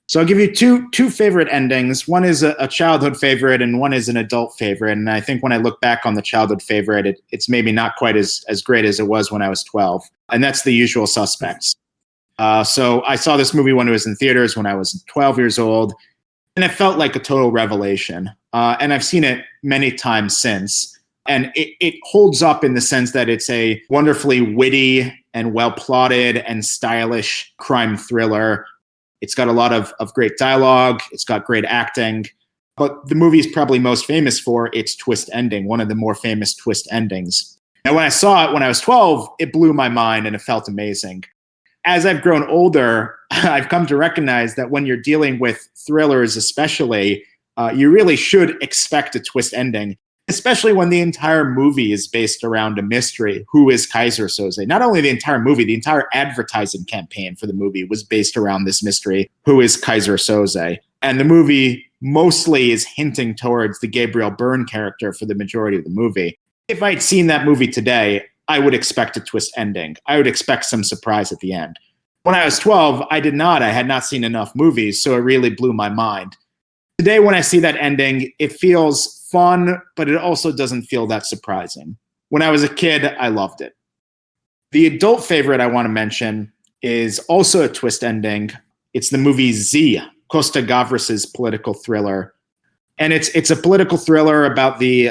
So I'll give you two favorite endings. One is a childhood favorite and one is an adult favorite. And I think when I look back on the childhood favorite, it's maybe not quite as great as it was when I was 12. And that's The Usual Suspects. So I saw this movie when it was in theaters when I was 12 years old. And it felt like a total revelation. And I've seen it many times since. And it holds up in the sense that it's a wonderfully witty and well-plotted and stylish crime thriller. It's got a lot of great dialogue. It's got great acting. But the movie is probably most famous for its twist ending, one of the more famous twist endings. Now, when I saw it when I was 12, it blew my mind and it felt amazing. As I've grown older, I've come to recognize that when you're dealing with thrillers especially, you really should expect a twist ending, especially when the entire movie is based around a mystery. Who is Kaiser Soze? Not only the entire movie, the entire advertising campaign for the movie was based around this mystery. Who is Kaiser Soze? And the movie mostly is hinting towards the Gabriel Byrne character for the majority of the movie. If I'd seen that movie today, I would expect a twist ending. I would expect some surprise at the end. When I was 12, I did not. I had not seen enough movies, so it really blew my mind. Today, when I see that ending, it feels fun, but it also doesn't feel that surprising. When I was a kid, I loved it. The adult favorite I want to mention is also a twist ending. It's the movie Z, Costa Gavras' political thriller. And it's a political thriller about the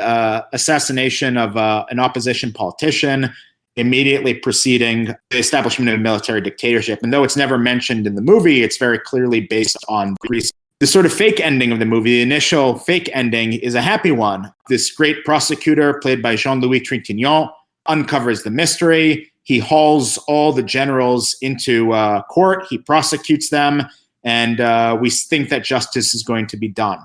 assassination of an opposition politician, immediately preceding the establishment of a military dictatorship. And though it's never mentioned in the movie, it's very clearly based on Greece. The sort of fake ending of the movie, the initial fake ending, is a happy one. This great prosecutor, played by Jean-Louis Trintignant, uncovers the mystery. He hauls all the generals into court. He prosecutes them. And we think that justice is going to be done.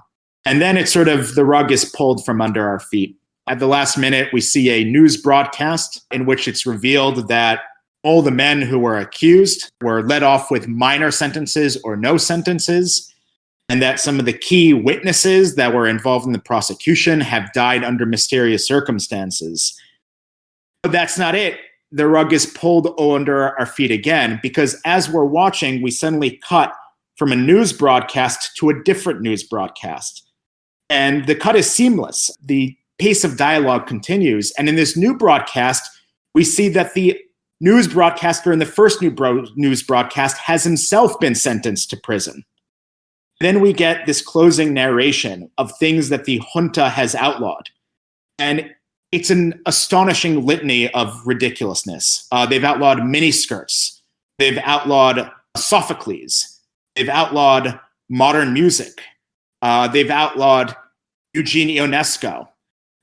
And then it's sort of the rug is pulled from under our feet. At the last minute, we see a news broadcast in which it's revealed that all the men who were accused were let off with minor sentences or no sentences, and that some of the key witnesses that were involved in the prosecution have died under mysterious circumstances. But that's not it. The rug is pulled under our feet again, because as we're watching, we suddenly cut from a news broadcast to a different news broadcast. And the cut is seamless. The pace of dialogue continues. And in this new broadcast, we see that the news broadcaster in the first news broadcast has himself been sentenced to prison. Then we get this closing narration of things that the junta has outlawed. And it's an astonishing litany of ridiculousness. They've outlawed miniskirts. They've outlawed Sophocles. They've outlawed modern music. They've outlawed Eugene Ionesco.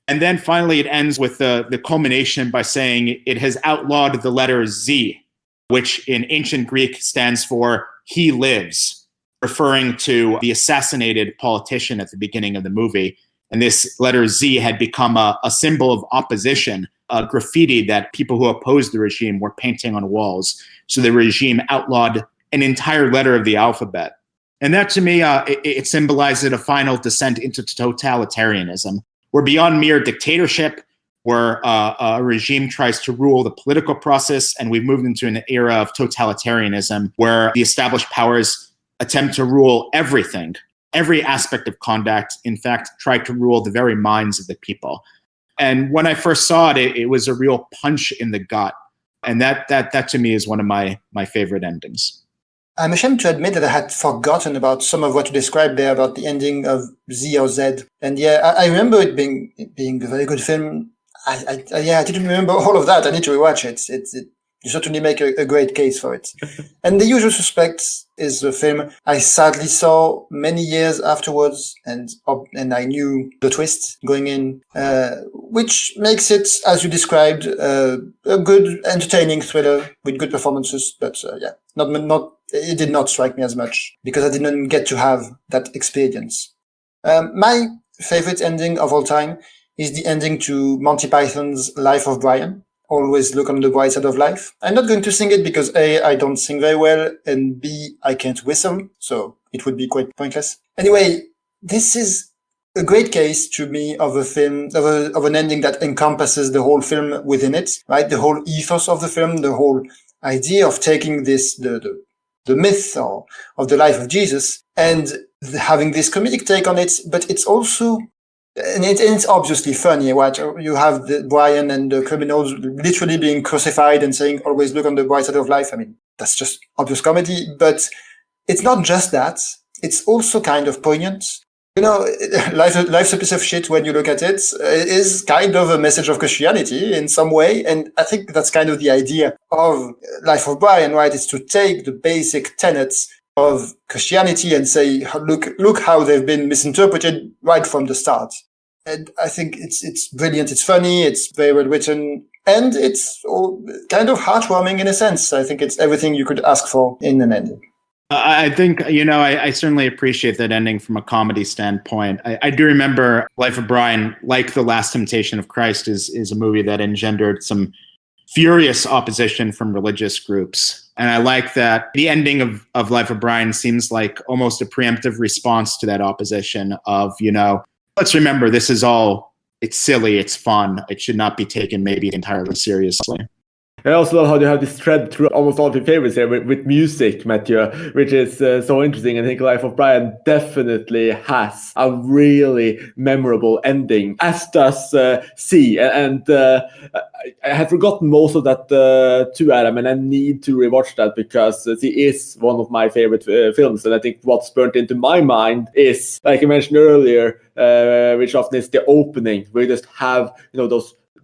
And then finally it ends with the culmination by saying it has outlawed the letter Z. which in ancient Greek stands for "he lives," referring to the assassinated politician at the beginning of the movie. And this letter Z had become a symbol of opposition, a graffiti that people who opposed the regime were painting on walls. So the regime outlawed an entire letter of the alphabet. And that, to me, it symbolizes a final descent into totalitarianism. We're beyond mere dictatorship, where a regime tries to rule the political process, and we've moved into an era of totalitarianism, where the established powers attempt to rule everything, every aspect of conduct, in fact, try to rule the very minds of the people. And when I first saw it, it was a real punch in the gut. And that to me is one of my favorite endings. I'm ashamed to admit that I had forgotten about some of what you described there about the ending of Z or Z. And yeah, I remember it being a very good film. I didn't remember all of that. I need to rewatch it. You certainly make a great case for it. And The Usual Suspects is a film I sadly saw many years afterwards, and I knew the twist going in, which makes it, as you described, a good, entertaining thriller with good performances. But it did not strike me as much because I didn't get to have that experience. My favorite ending of all time is the ending to Monty Python's Life of Brian. Always look on the bright side of life. I'm not going to sing it because A, I don't sing very well, and B, I can't whistle, so it would be quite pointless. Anyway, this is a great case to me of a film, of an ending that encompasses the whole film within it, right? The whole ethos of the film, the whole idea of taking this, the myth of the life of Jesus and having this comedic take on it, but it's also, and it's obviously funny, right? You have Brian and the criminals literally being crucified and saying, always look on the bright side of life. I mean, that's just obvious comedy, but it's not just that. It's also kind of poignant. You know, life's a piece of shit when you look at it. It is kind of a message of Christianity in some way. And I think that's kind of the idea of Life of Brian, right? Is to take the basic tenets of Christianity and say, look how they've been misinterpreted right from the start. And I think it's brilliant. It's funny. It's very well written. And it's kind of heartwarming in a sense. I think it's everything you could ask for in an ending. I think, I certainly appreciate that ending from a comedy standpoint. I do remember Life of Brian, like The Last Temptation of Christ, is a movie that engendered some furious opposition from religious groups. And I like that the ending of Life of Brian seems like almost a preemptive response to that opposition of, let's remember this is it's silly, it's fun. It should not be taken maybe entirely seriously. I also love how you have this thread through almost all of your favorites here with music, Mathieu, which is so interesting. I think Life of Brian definitely has a really memorable ending, as does C. And I had forgotten most of that too, Adam, and I need to rewatch that because C is one of my favorite films. And I think what's burnt into my mind is, like I mentioned earlier, which often is the opening, where you just have,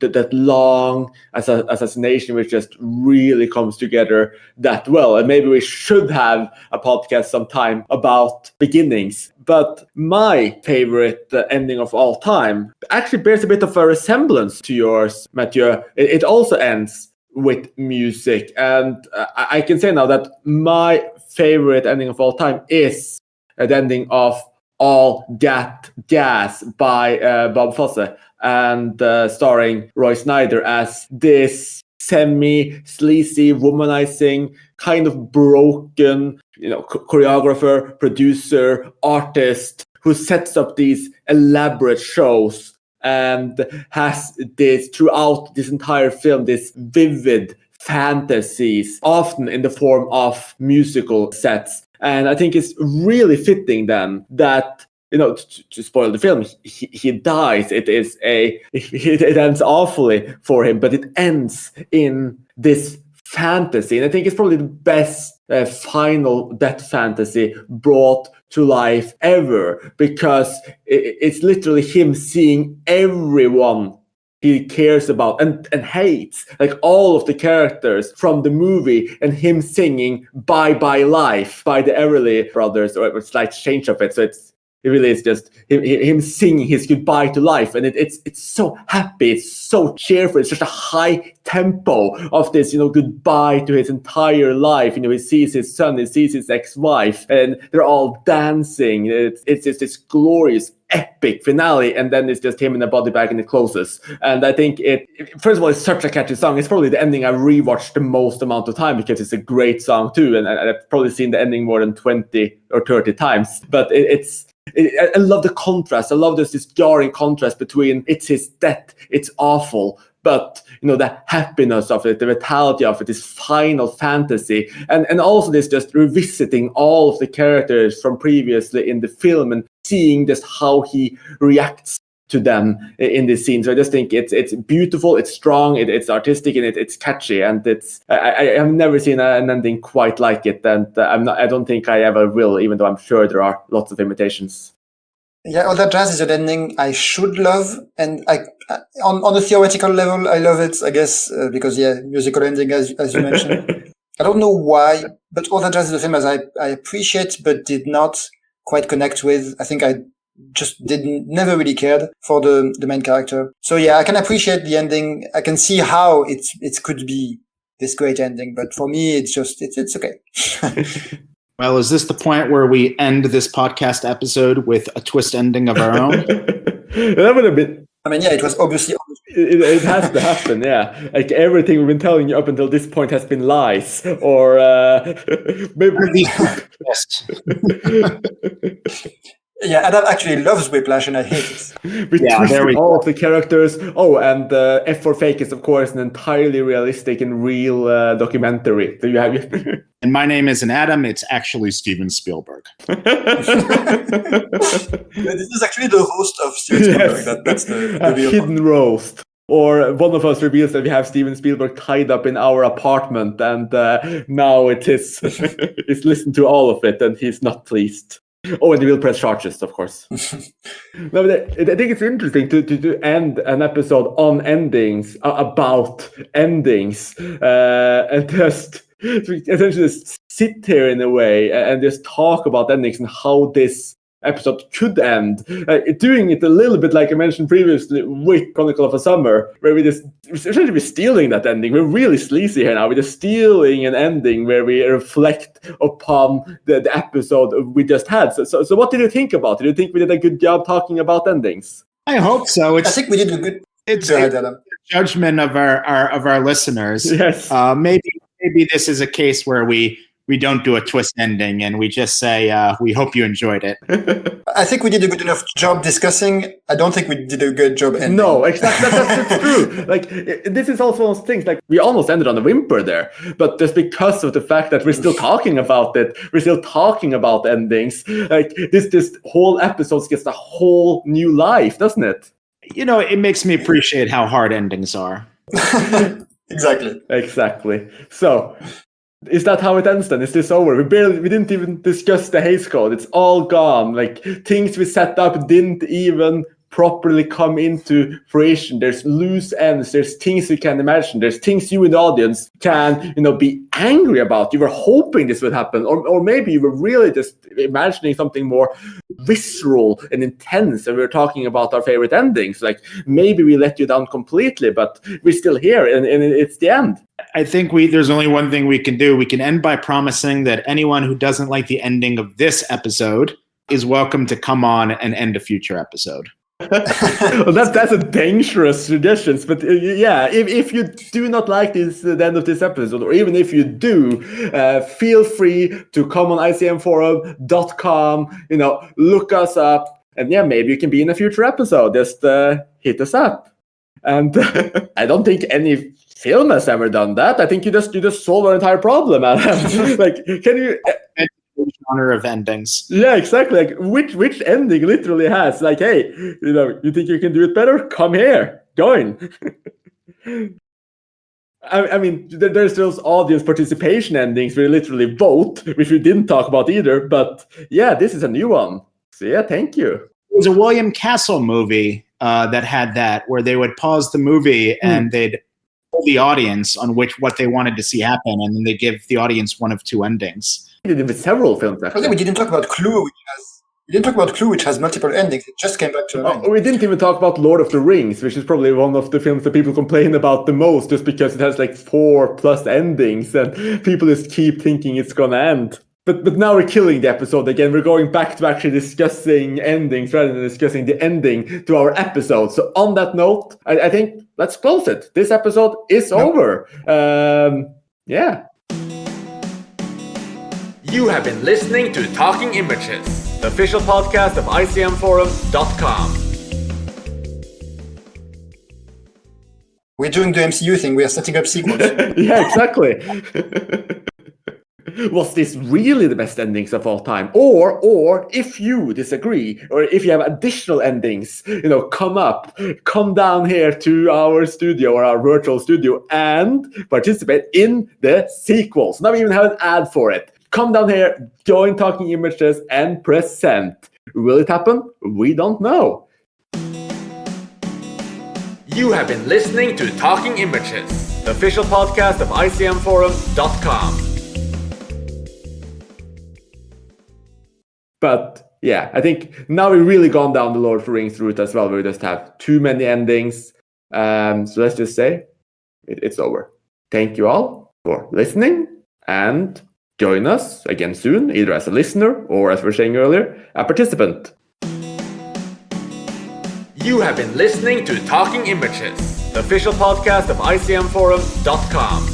that long assassination, which just really comes together that well. And maybe we should have a podcast sometime about beginnings. But my favorite ending of all time actually bears a bit of a resemblance to yours, Mathieu. It also ends with music. And I can say now that my favorite ending of all time is the ending of All That Jazz by Bob Fosse, and starring Roy Snyder as this semi-sleazy, womanizing, kind of broken, choreographer, producer, artist who sets up these elaborate shows and has this, throughout this entire film, this vivid fantasies, often in the form of musical sets. And I think it's really fitting then that, to spoil the film, he dies. It ends awfully for him, but it ends in this fantasy. And I think it's probably the best final death fantasy brought to life ever, because it's literally him seeing everyone he cares about and hates, like all of the characters from the movie, and him singing Bye Bye Life by the Everly Brothers, or a slight change of it. So it's It really is just him singing his goodbye to life, and it's so happy, it's so cheerful. It's such a high tempo of this, goodbye to his entire life. He sees his son, he sees his ex-wife, and they're all dancing. It's just this glorious, epic finale, and then it's just him in a body bag and it closes. And I think first of all, it's such a catchy song. It's probably the ending I've rewatched the most amount of time because it's a great song too, and I've probably seen the ending more than 20 or 30 times. But I love the contrast. I love this jarring contrast between it's his death, it's awful, but the happiness of it, the vitality of it, this final fantasy, and also this just revisiting all of the characters from previously in the film and seeing just how he reacts to them in this scene. So I just think it's beautiful, it's strong, it's artistic, and it's catchy, and I have never seen an ending quite like it, and I don't think I ever will, even though I'm sure there are lots of imitations. Yeah, All That Jazz is an ending I should love, and on a theoretical level, I love it, I guess, because musical ending, as you mentioned. I don't know why, but All That Jazz is a film as I appreciate, but did not quite connect with. I think I just never really cared for the main character. So yeah, I can appreciate the ending. I can see how it could be this great ending, but for me, it's okay. Well, is this the point where we end this podcast episode with a twist ending of our own? That would have been. I mean, yeah, it was obviously. It has to happen, yeah. Like everything we've been telling you up until this point has been lies, or maybe. Yeah, Adam actually loves Whiplash, and I hate it. We twisted all of the characters. Oh, and F for Fake is, of course, an entirely realistic and real documentary. So you have. And my name isn't Adam. It's actually Steven Spielberg. This is actually the host of Steven Spielberg. Yes. That's the real hidden one. Roast. Or one of us reveals that we have Steven Spielberg tied up in our apartment, and now it is he's listened to all of it, and he's not pleased. Oh, and he will press charges, of course. No, but I think it's interesting to end an episode on endings, about endings, and just essentially just sit here in a way and just talk about endings and how this episode could end. Doing it a little bit like I mentioned previously with Chronicle of a Summer, where we just essentially we're stealing that ending. We're really sleazy here now. We're just stealing an ending where we reflect upon the episode we just had. So what did you think about it? Do you think we did a good job talking about endings? I hope so. I think we did a good. It's a judgment of our listeners. Yes. Maybe this is a case where we don't do a twist ending and we just say, we hope you enjoyed it. I think we did a good enough job discussing. I don't think we did a good job ending. No, exactly. That's true. Like, this is also one of those things, like, we almost ended on a whimper there, but just because of the fact that we're still talking about it, we're still talking about endings, like, this whole episode gets a whole new life, doesn't it? It makes me appreciate how hard endings are. Exactly. So, is that how it ends then? Is this over? We didn't even discuss the Hays Code. It's all gone. Like, things we set up didn't even properly come into fruition. There's loose ends. There's things you can imagine. There's things you in the audience can, be angry about. You were hoping this would happen, or maybe you were really just imagining something more visceral and intense. And we were talking about our favorite endings. Like, maybe we let you down completely, but we're still here, and it's the end. I think there's only one thing we can do. We can end by promising that anyone who doesn't like the ending of this episode is welcome to come on and end a future episode. Well, that's a dangerous suggestion, but if you do not like the end of this episode, or even if you do, feel free to come on icmforum.com, look us up, and maybe you can be in a future episode. Just hit us up. And I don't think any film has ever done that. I think you just solve our entire problem, Adam. Like, can you? Genre of endings. Yeah, exactly. Like, which ending literally has, like, hey, you think you can do it better? Come here, join. I mean, there's those audience participation endings where you literally vote, which we didn't talk about either. But yeah, this is a new one. So yeah, thank you. It was a William Castle movie that had that, where they would pause the movie and they'd poll the audience on what they wanted to see happen, and then they give the audience one of two endings. We did it with several films, actually. We didn't talk about Clue, We didn't talk about Clue, which has multiple endings. It just came back to an end. We didn't even talk about Lord of the Rings, which is probably one of the films that people complain about the most, just because it has like 4+ endings and people just keep thinking it's gonna end. But now we're killing the episode again. We're going back to actually discussing endings rather than discussing the ending to our episode. So on that note, I think let's close it. This episode is over. Yeah. You have been listening to Talking Images, the official podcast of icmforum.com. We're doing the MCU thing. We are setting up sequels. Yeah, exactly. Was this really the best endings of all time? Or if you disagree, or if you have additional endings, come down here to our studio or our virtual studio and participate in the sequels. Now we even have an ad for it. Come down here, join Talking Images, and present. Will it happen? We don't know. You have been listening to Talking Images, the official podcast of icmforum.com. But yeah, I think now we've really gone down the Lord of the Rings route as well, where we just have too many endings. So let's just say it's over. Thank you all for listening, and join us again soon, either as a listener or, as we were saying earlier, a participant. You have been listening to Talking Images, the official podcast of icmforum.com.